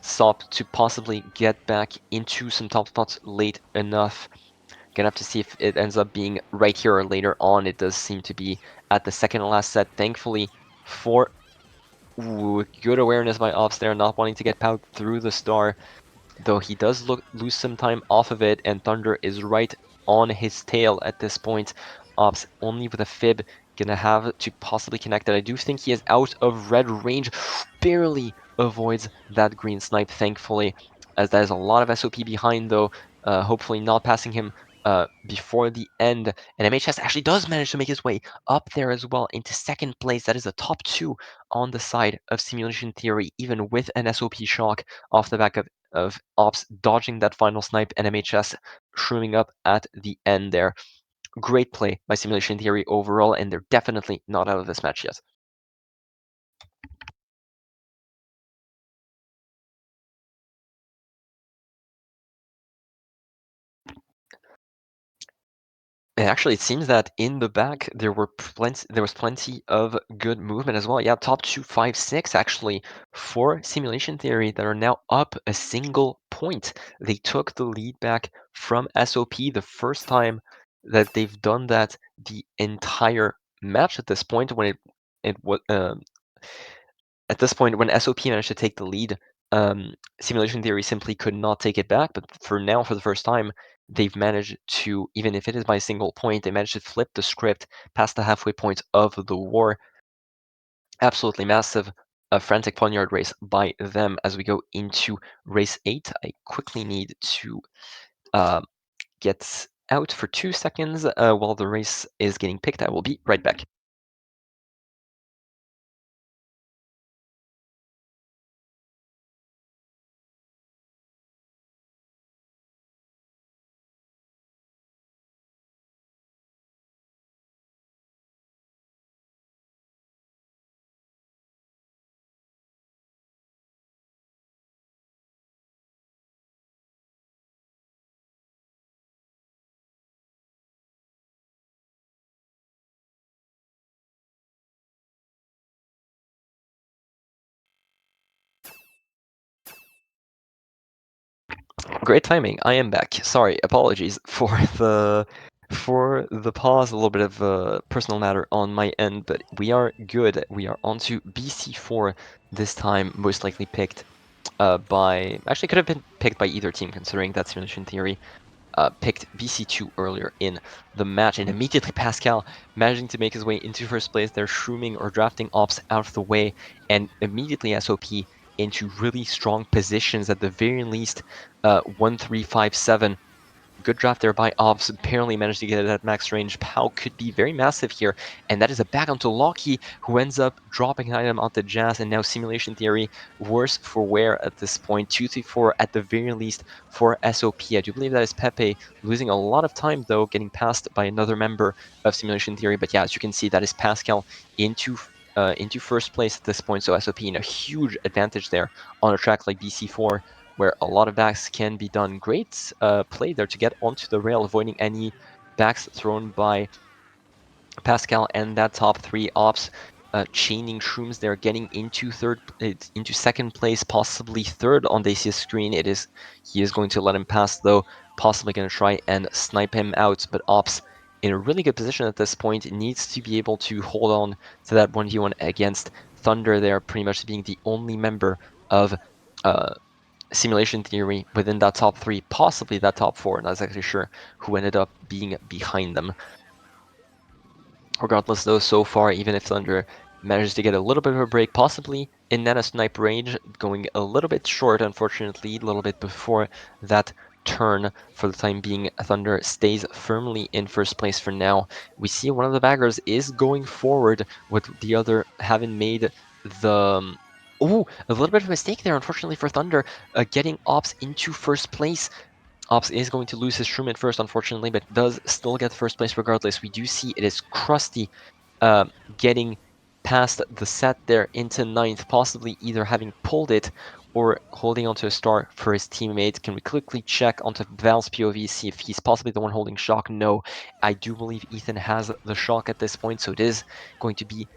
Sop to possibly get back into some top spots late enough. Gonna have to see if it ends up being right here or later on. It does seem to be at the second to last set. Thankfully, for good awareness by Ops there, not wanting to get powered through the star, though he does lose some time off of it, and Thunder is right on his tail at this point. Ops only with a fib, gonna have to possibly connect it. I do think he is out of red range, barely avoids that green snipe, thankfully, as that is a lot of SOP behind though, hopefully not passing him before the end. And MHS actually does manage to make his way up there as well into second place. That is a top two on the side of Simulation Theory, even with an SOP shock off the back of Ops dodging that final snipe and MHS shrooming up at the end there. Great play by Simulation Theory overall, and they're definitely not out of this match yet. And actually, it seems that in the back there was plenty of good movement as well. Yeah, top 256 actually for Simulation Theory that are now up a single point. They took the lead back from SOP the first time that they've done that the entire match at this point when it was at this point, when SOP managed to take the lead, Simulation Theory simply could not take it back. But for now, for the first time, they've managed to, even if it is by a single point, they managed to flip the script past the halfway point of the war. Absolutely massive, frantic poniard race by them as we go into race 8. I quickly need to uh, get out for 2 seconds while the race is getting picked. I will be right back. Great timing. I am back. Sorry, apologies for the pause. A little bit of a personal matter on my end, but we are good. We are on to BC4 this time, most likely picked by actually could have been picked by either team considering that Simulation Theory picked BC2 earlier in the match, and immediately Pascal managing to make his way into first place. They're shrooming or drafting ops out of the way, and immediately SOP into really strong positions at the very least. 1-3-5-7. Good draft there by Ops. Apparently managed to get it at max range. Pow could be very massive here. And that is a back onto Loki, who ends up dropping an item onto Jazz. And now Simulation Theory, worse for wear at this point. 2-3-4 at the very least for SOP. I do believe that is Pepe losing a lot of time, though, getting passed by another member of Simulation Theory. But yeah, as you can see, that is Pascal into first place at this point. So SOP in a huge advantage there on a track like BC4 where a lot of backs can be done. Great play there to get onto the rail, avoiding any backs thrown by Pascal and that top 3 ops. Chaining shrooms there, getting into second place, possibly third on Dacia's screen. He is going to let him pass though, possibly going to try and snipe him out. But ops in a really good position at this point, needs to be able to hold on to that 1v1 against Thunder there, pretty much being the only member of uh, Simulation Theory within that top 3, possibly that top 4, not exactly sure who ended up being behind them. Regardless though, so far, even if Thunder manages to get a little bit of a break, possibly in Nana Snipe range, going a little bit short, unfortunately, a little bit before that turn. For the time being, Thunder stays firmly in first place for now. We see one of the baggers is going forward, with the other having made the... Oh, a little bit of a mistake there, unfortunately, for Thunder, getting Ops into first place. Ops is going to lose his shroom at first, unfortunately, but does still get first place regardless. We do see it is Krusty getting past the set there into ninth, possibly either having pulled it or holding onto a star for his teammate. Can we quickly check onto Val's POV, see if he's possibly the one holding shock? No, I do believe Ethan has the shock at this point, so it is going to be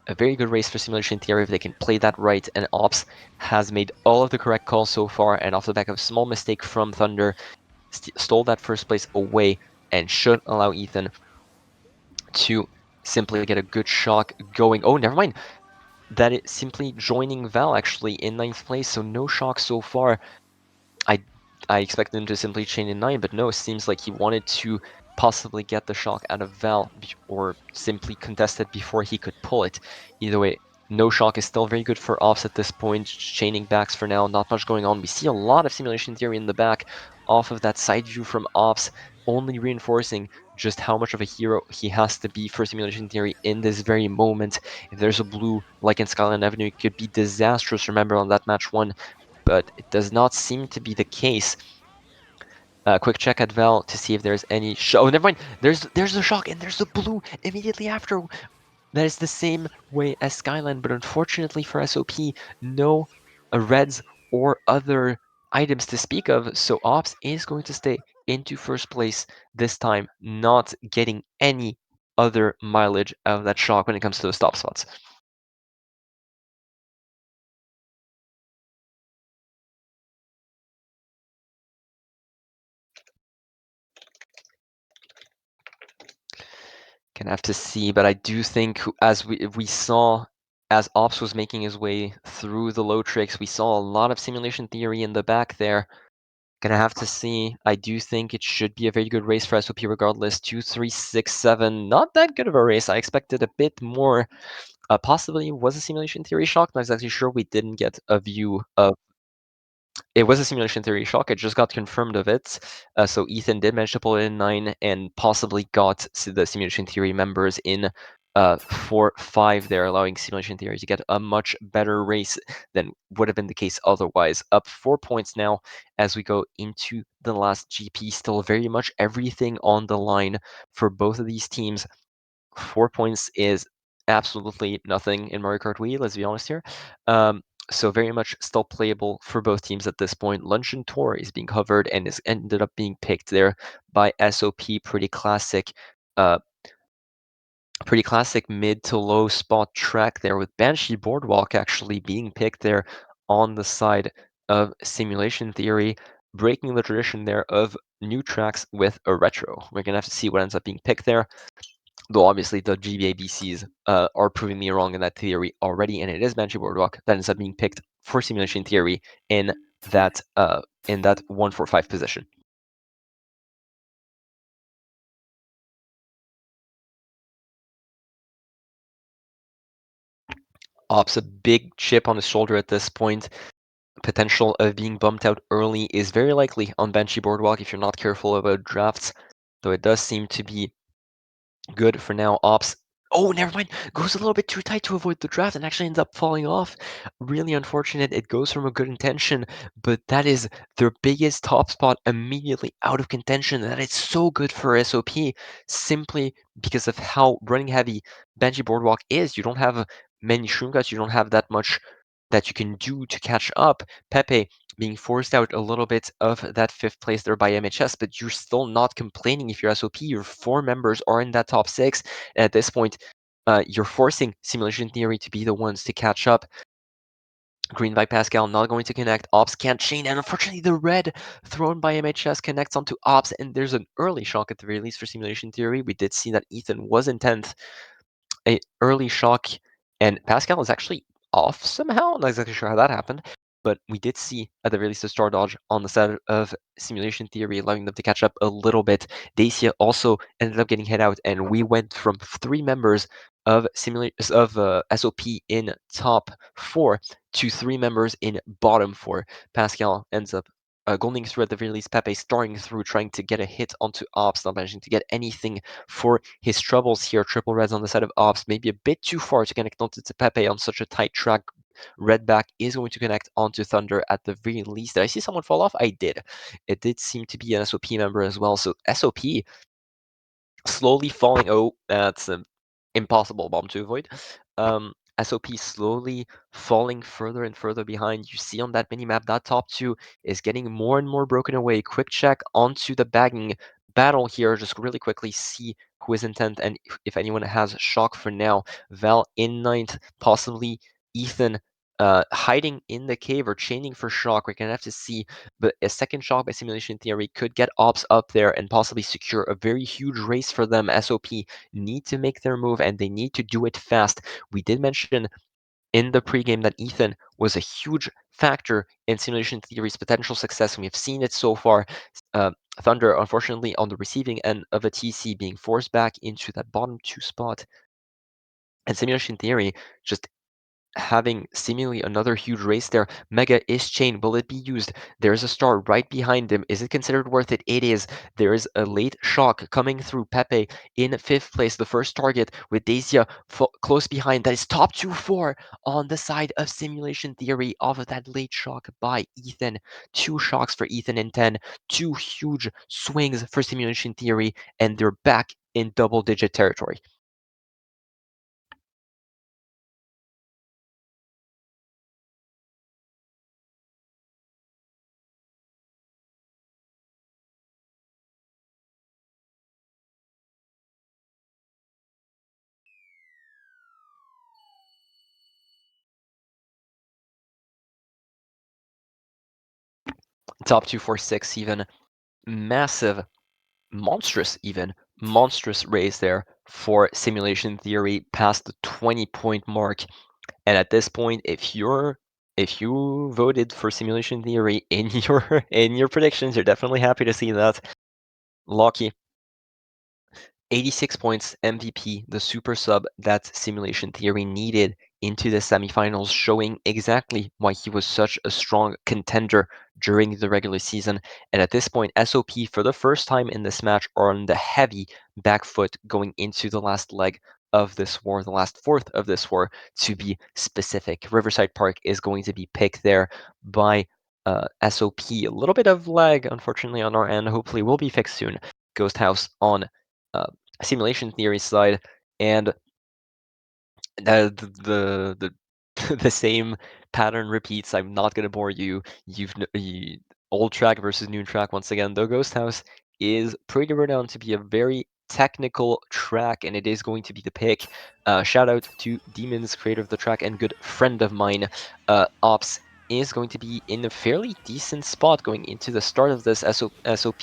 a very good race for Simulation Theory if they can play that right, and Ops has made all of the correct calls so far, and off the back of a small mistake from Thunder, stole that first place away and should allow Ethan to simply get a good shock going. Oh, never mind. That is simply joining Val actually in ninth place, so no shock so far. I I expected him to simply chain in 9, but no, it seems like he wanted to possibly get the shock out of Val or simply contest it before he could pull it. Either way, no shock is still very good for Ops at this point. Chaining backs for now, not much going on. We see a lot of Simulation Theory in the back off of that side view from Ops, only reinforcing just how much of a hero he has to be for Simulation Theory in this very moment. If there's a blue, like in Skyline Avenue, it could be disastrous, remember, on that match 1, but it does not seem to be the case. Quick check at Val to see if there's any oh, never mind. There's the shock and there's the blue immediately after. That is the same way as Skyline, but unfortunately for SOP, no reds or other items to speak of. So Ops is going to stay into first place this time, not getting any other mileage out of that shock when it comes to the stop spots. Gonna have to see, but I do think as we saw as Ops was making his way through the low tricks, we saw a lot of simulation theory in the back there. Gonna have to see. I do think it should be a very good race for SOP regardless. 2, 3, 6, 7. Not that good of a race. I expected a bit more. Possibly was a simulation theory shock. Not exactly sure. We didn't get a view of it was a simulation theory shock. I just got confirmed of it. So Ethan did manage to pull it in 9 and possibly got the simulation theory members in 4, 5 there, allowing simulation theory to get a much better race than would have been the case otherwise. Up 4 points now as we go into the last GP. Still very much everything on the line for both of these teams. 4 points is absolutely nothing in Mario Kart Wii, let's be honest here. So very much still playable for both teams at this point. Luncheon Tour is being covered and is ended up being picked there by SOP. Uh, pretty classic mid to low spot track there with Banshee Boardwalk actually being picked there on the side of Simulation Theory, breaking the tradition there of new tracks with a retro. We're gonna have to see what ends up being picked there. Though obviously the GBABCs are proving me wrong in that theory already, and it is Banshee Boardwalk that ends up being picked for simulation theory in that 145 position. Ops a big chip on his shoulder at this point. Potential of being bumped out early is very likely on Banshee Boardwalk if you're not careful about drafts, though it does seem to be good for now. Ops. Oh, never mind. Goes a little bit too tight to avoid the draft and actually ends up falling off. Really unfortunate. It goes from a good intention, but that is their biggest top spot immediately out of contention. That is so good for SOP simply because of how running heavy Banshee Boardwalk is. You don't have many shroom guts. You don't have that much that you can do to catch up. Pepe being forced out a little bit of that 5th place there by MHS, but you're still not complaining if you're SOP. Your 4 members are in that top 6. And at this point, you're forcing Simulation Theory to be the ones to catch up. Green by Pascal not going to connect. Ops can't chain, and unfortunately the red thrown by MHS connects onto Ops, and there's an early shock at the very least for Simulation Theory. We did see that Ethan was in 10th, a early shock, and Pascal is actually off somehow. Not exactly sure how that happened, but we did see at the very least a star dodge on the side of Simulation Theory, allowing them to catch up a little bit. Dacia also ended up getting hit out, and we went from 3 members of SOP in top 4 to 3 members in bottom 4. Pascal ends up going through at the very least. Pepe starring through, trying to get a hit onto Ops, not managing to get anything for his troubles here. Triple reds on the side of Ops, maybe a bit too far to connect onto Pepe on such a tight track. Redback is going to connect onto Thunder at the very least. Did I see someone fall off? I did. It did seem to be an SOP member as well. So SOP slowly falling. Oh, that's an impossible bomb to avoid. SOP slowly falling further and further behind. You see on that minimap that top 2 is getting more and more broken away. Quick check onto the bagging battle here. Just really quickly see who is in 10th and if anyone has shock for now. Val in 9th, possibly Ethan hiding in the cave or chaining for shock. We're gonna have to see, but a second shock by Simulation Theory could get Ops up there and possibly secure a very huge race for them. SOP need to make their move and they need to do it fast. We did mention in the pregame that Ethan was a huge factor in Simulation Theory's potential success, and we've seen it so far. Thunder, unfortunately, on the receiving end of a TC, being forced back into that bottom 2 spot. And Simulation Theory just having seemingly another huge race there. Mega is chained. Will it be used? There's a star right behind him. Is it considered worth it? It is. There is a late shock coming through. Pepe in 5th place, the first target with Dacia close behind. That is top 2-4 on the side of Simulation Theory off of that late shock by Ethan. 2 shocks for Ethan in 10. 2 huge swings for Simulation Theory, and they're back in double-digit territory. top 246 even. Massive, monstrous even, monstrous race there for simulation theory past the 20-point mark. And at this point, if you voted for simulation theory in your predictions, you're definitely happy to see that. Lucky 86 points, MVP, the super sub that simulation theory needed into the semifinals, showing exactly why he was such a strong contender during the regular season. And at this point, SOP for the first time in this match are on the heavy back foot going into the last leg of this war, the last fourth of this war, to be specific. Riverside Park is going to be picked there by SOP. A little bit of lag, unfortunately, on our end. Hopefully, will be fixed soon. Ghost House on uh, simulation theory side, and the same pattern repeats. I'm not gonna bore you. Old track versus new track once again. The Ghost House is pretty renowned to be a very technical track, and it is going to be the pick. Shout out to Demons, creator of the track and good friend of mine. Ops is going to be in a fairly decent spot going into the start of this SOP.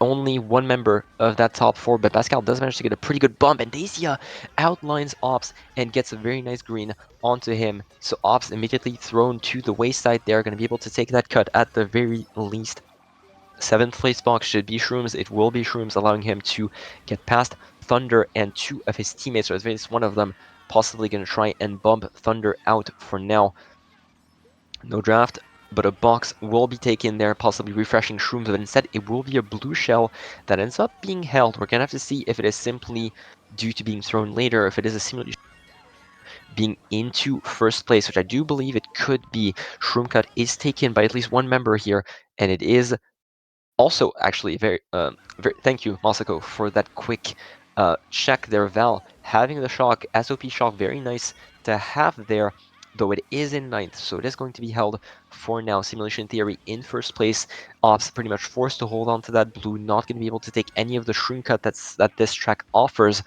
Only one member of that top four, but Pascal does manage to get a pretty good bump, and Dacia outlines Ops and gets a very nice green onto him. So Ops immediately thrown to the wayside there, going to be able to take that cut at the very least. 7th place box should be Shrooms. It will be Shrooms, allowing him to get past Thunder and two of his teammates, or at least one of them possibly going to try and bump Thunder out for now. No draft, but a box will be taken there, possibly refreshing Shrooms, but instead it will be a blue shell that ends up being held. We're going to have to see if it is simply due to being thrown later, if it is a simulation being into first place, which I do believe it could be. Shroom Cut is taken by at least one member here, and it is also, actually, very thank you, Masako, for that quick check there. Val having the shock, SOP shock, very nice to have there, though it is in ninth, so it is going to be held for now. Simulation Theory in first place. Ops pretty much forced to hold on to that blue, not going to be able to take any of the shroom cut that this track offers.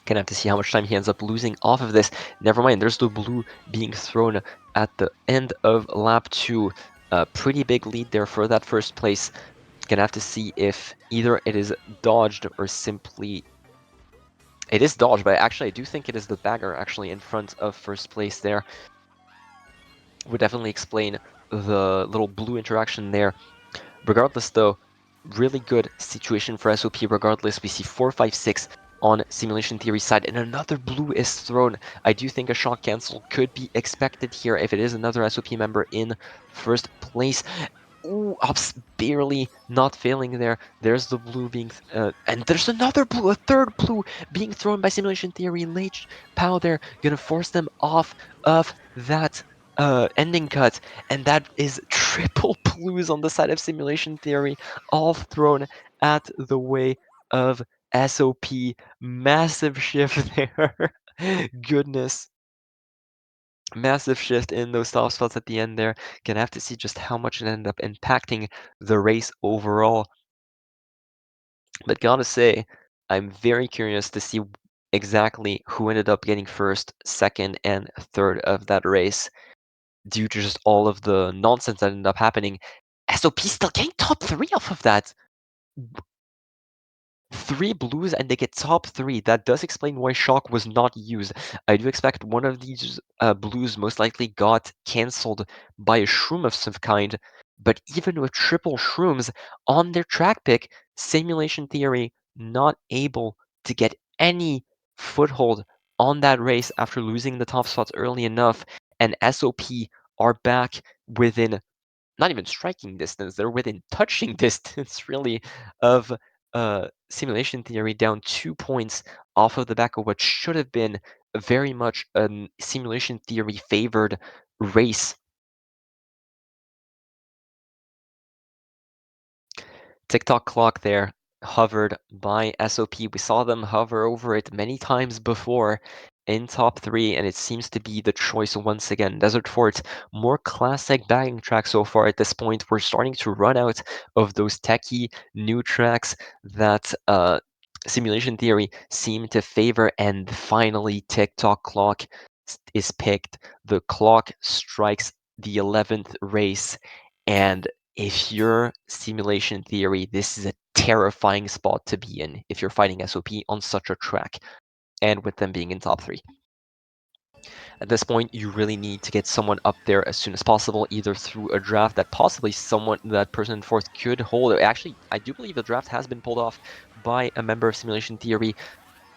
Gonna have to see how much time he ends up losing off of this. Never mind, there's the blue being thrown at the end of lap 2. A pretty big lead there for that first place. Gonna have to see if either it is dodged or simply... It is dodged, but actually I do think it is the bagger actually in front of first place there. Would definitely explain the little blue interaction there. Regardless though, really good situation for SOP regardless. We see 4, 5, 6 on Simulation Theory side, and another blue is thrown. I do think a shock cancel could be expected here if it is another SOP member in first place. Ooh, Ops barely not failing there. There's the blue being... and there's another blue, a third blue being thrown by Simulation Theory. Late Pow there, gonna force them off of that ending cut. And that is triple blues on the side of Simulation Theory, all thrown at the way of SOP. Massive shift there. Goodness. Massive shift in those soft spots at the end there. Gonna have to see just how much it ended up impacting the race overall. But gotta say, I'm very curious to see exactly who ended up getting first, second, and third of that race due to just all of the nonsense that ended up happening. SOP still getting top 3 off of that. 3 blues and they get top 3. That does explain why shock was not used. I do expect one of these blues most likely got cancelled by a shroom of some kind, but even with triple shrooms on their track pick, Simulation Theory not able to get any foothold on that race after losing the top spots early enough, and SOP are back within not even striking distance, they're within touching distance, really, of Simulation Theory, down 2 points off of the back of what should have been very much a Simulation Theory favored race. TikTok clock there hovered by SOP. We saw them hover over it many times before in top 3, and it seems to be the choice once again. Desert Fort, more classic bagging track so far at this point. We're starting to run out of those techie new tracks that Simulation Theory seem to favor, and finally TikTok clock is picked. The clock strikes the 11th race, And if you're simulation theory, this is a terrifying spot to be in if you're fighting SOP on such a track, and with them being in top 3. At this point, you really need to get someone up there as soon as possible, either through a draft that possibly that person in 4th could hold. Actually, I do believe the draft has been pulled off by a member of Simulation Theory,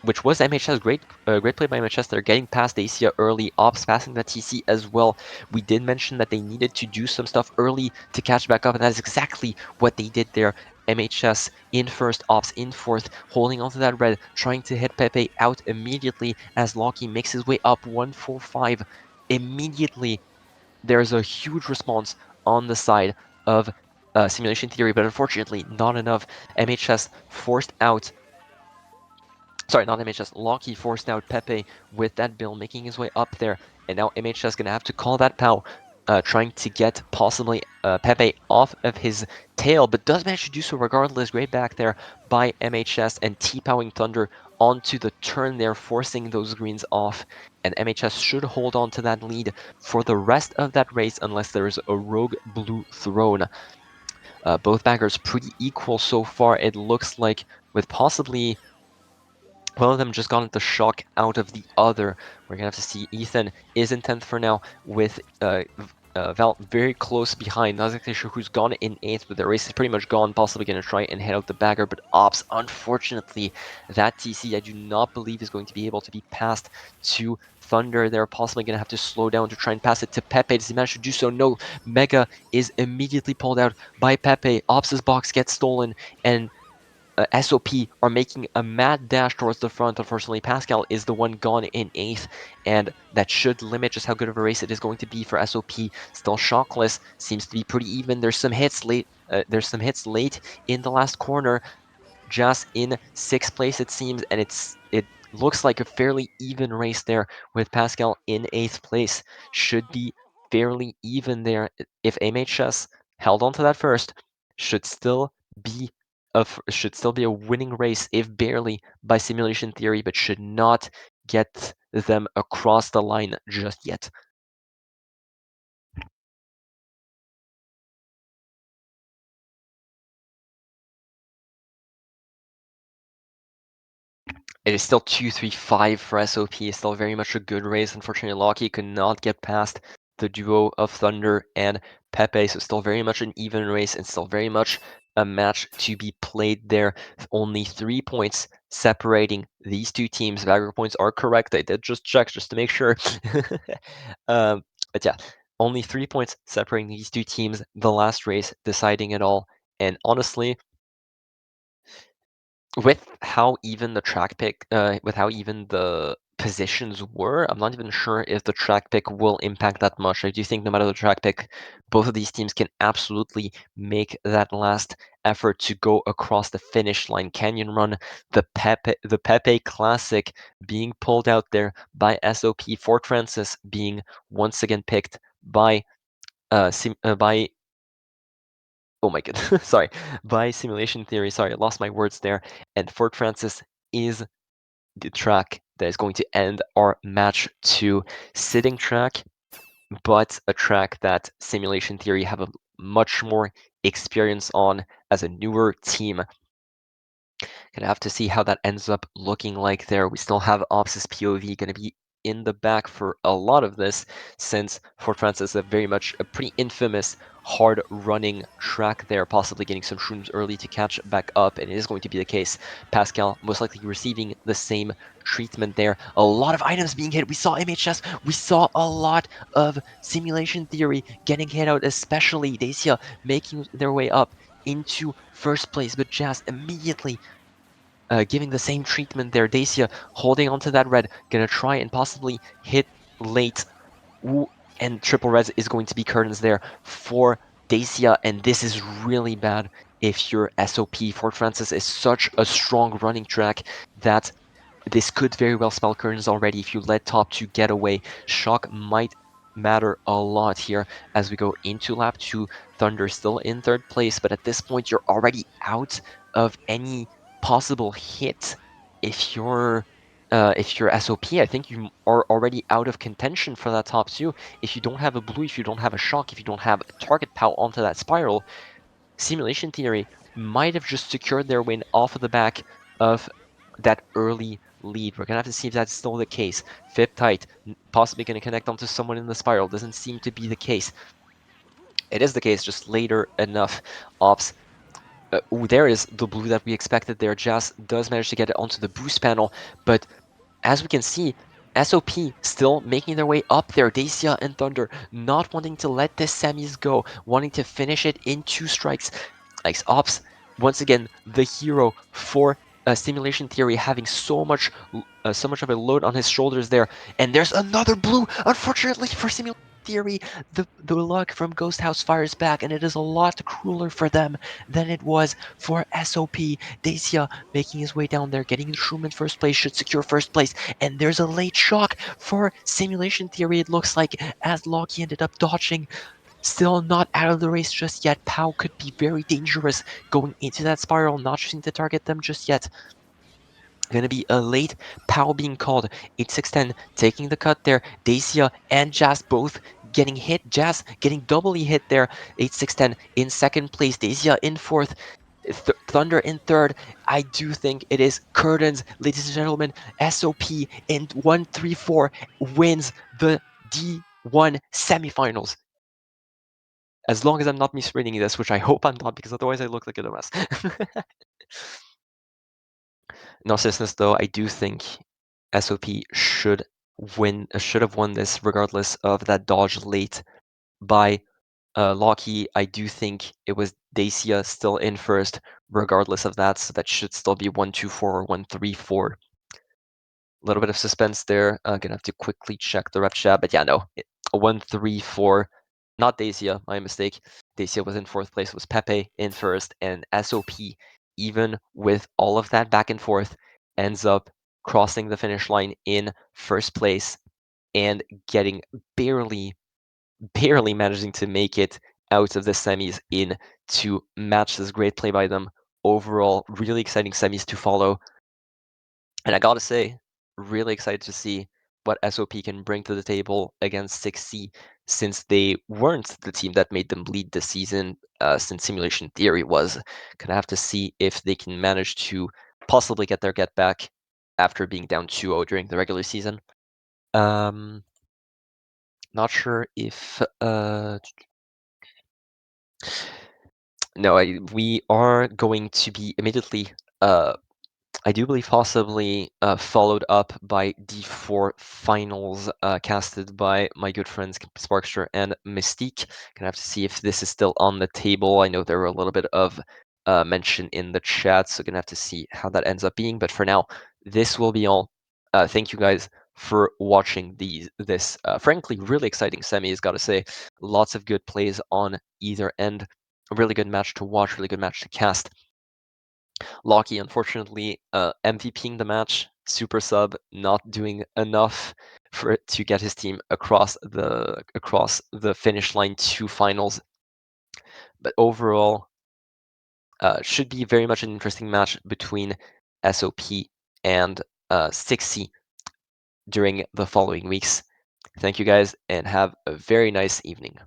which was MHS. Great play by MHS. They're getting past Asia early, Ops passing the TC as well. We did mention that they needed to do some stuff early to catch back up, and that is exactly what they did there. MHS in 1st, Ops in 4th, holding onto that red, trying to hit Pepe out immediately as Locky makes his way up 1-4-5. Immediately, there's a huge response on the side of Simulation Theory, but unfortunately not enough. MHS forced out Sorry, not MHS. Locky forced out Pepe with that build, making his way up there. And now MHS going to have to call that POW, trying to get possibly Pepe off of his tail, but does manage to do so regardless. Great back there by MHS and T-powing Thunder onto the turn there, forcing those greens off. And MHS should hold on to that lead for the rest of that race unless there is a rogue blue thrown. Both baggers pretty equal so far, it looks like, with possibly one of them just got the shock out of the other. We're gonna have to see. Ethan is in 10th for now, with Val very close behind. Not exactly sure who's gone in 8th, but the race is pretty much gone. Possibly gonna try and head out the bagger, but Ops, unfortunately, that TC I do not believe is going to be able to be passed to Thunder. They're possibly gonna have to slow down to try and pass it to Pepe. Does he manage to do so? No. Mega is immediately pulled out by Pepe. Ops' box gets stolen, and SOP are making a mad dash towards the front. Unfortunately, Pascal is the one gone in 8th, and that should limit just how good of a race it is going to be for SOP. Still shockless, seems to be pretty even. There's some hits late. There's some hits late in the last corner. Just in 6th place, it seems, and it looks like a fairly even race there with Pascal in 8th place. Should be fairly even there. If MHS held on to that first, should still be should still be a winning race, if barely by simulation theory, but should not get them across the line just yet. It is still 2-3-5 for SOP. It's still very much a good race. Unfortunately, Locky could not get past the duo of Thunder and Pepe, so still very much an even race and still very much a match to be played there. Only 3 points separating these two teams. Bagger points are correct. I did just check just to make sure. But yeah, only 3 points separating these two teams. The last race deciding it all. And honestly, with how even the track pick, with how even the positions were, I'm not even sure if the track pick will impact that much. I do think no matter the track pick, both of these teams can absolutely make that last effort to go across the finish line. Canyon Run, the Pepe Classic being pulled out there by SOP. Fort Francis being once again picked by by oh my goodness, sorry, by simulation theory. Sorry, I lost my words there. And Fort Francis is the track that is going to end our match 2. Sitting track, but a track that simulation theory have a much more experience on as a newer team. Gonna have to see how that ends up looking like there. We still have Ops' POV gonna be in the back for a lot of this, since Fort Francis is very much a pretty infamous hard running track there, possibly getting some shrooms early to catch back up, and it is going to be the case. Pascal most likely receiving the same treatment there. A lot of items being hit. We saw MHS, we saw a lot of simulation theory getting hit out, especially Dacia making their way up into 1st place, but Jazz immediately giving the same treatment there. Dacia holding onto that red, gonna try and possibly hit late. Ooh, and triple res is going to be curtains there for Dacia, and this is really bad if you're SOP. Fort Francis is such a strong running track that this could very well spell curtains already if you let top 2 get away. Shock might matter a lot here as we go into lap 2. Thunder still in 3rd place, but at this point you're already out of any possible hit if you're If you're SOP, I think you are already out of contention for that top two. If you don't have a blue, if you don't have a shock, if you don't have a target POW onto that spiral, Simulation Theory might have just secured their win off of the back of that early lead. We're gonna have to see if that's still the case. Fib tight, possibly gonna connect onto someone in the spiral. Doesn't seem to be the case. It is the case, just later enough. Ops. Ooh, there is the blue that we expected there. Jazz does manage to get it onto the boost panel, but as we can see, SOP still making their way up there. Dacia and Thunder not wanting to let this semis go, wanting to finish it in 2 strikes. Like Ops, once again, the hero for Simulation Theory, having so much of a load on his shoulders there. And there's another blue, unfortunately for Simulation Theory. The luck from Ghost House fires back, and it is a lot crueler for them than it was for SOP. Dacia making his way down there, getting the Shroom in first place, should secure first place. And there's a late shock for Simulation Theory, it looks like, as Loki ended up dodging. Still not out of the race just yet. Pow could be very dangerous going into that spiral, not choosing to target them just yet. Gonna be a late Pow being called. 8610 taking the cut there. Dacia and Jazz both getting hit. Jazz getting doubly hit there. 8610 in second place. Dacia in fourth. Thunder in third. I do think it is curtains, ladies and gentlemen. SOP in 134 wins the D1 semifinals. As long as I'm not misreading this, which I hope I'm not, because otherwise I look like a dumbass. No seriousness though, I do think SOP should have won this regardless of that dodge late by Loki. I do think it was Dacia still in first, regardless of that, so that should still be 124 or 134. A little bit of suspense there. Gonna have to quickly check the rep chat, but yeah, no, 134. Not Dacia, my mistake. Dacia was in fourth place, was Pepe in first, and SOP, even with all of that back and forth, ends up crossing the finish line in first place and getting barely managing to make it out of the semis in to match this great play by them. Overall, really exciting semis to follow. And I gotta say, really excited to see what SOP can bring to the table against 6C, since they weren't the team that made them bleed this season, since Simulation Theory was. Gonna have to see if they can manage to possibly get their get back after being down 2-0 during the regular season. Not sure if no, we are going to be immediately I do believe possibly followed up by D4 finals casted by my good friends Sparkster and Mystique. Gonna have to see if this is still on the table. I know there were a little bit of mention in the chat, so gonna have to see how that ends up being. But for now, this will be all. Thank you guys for watching this frankly really exciting semis. Gotta say, lots of good plays on either end. A really good match to watch, really good match to cast. Loki, unfortunately, MVPing the match, super sub, not doing enough for it to get his team across the finish line to finals. But overall, should be very much an interesting match between SOP and 6C during the following weeks. Thank you guys, and have a very nice evening.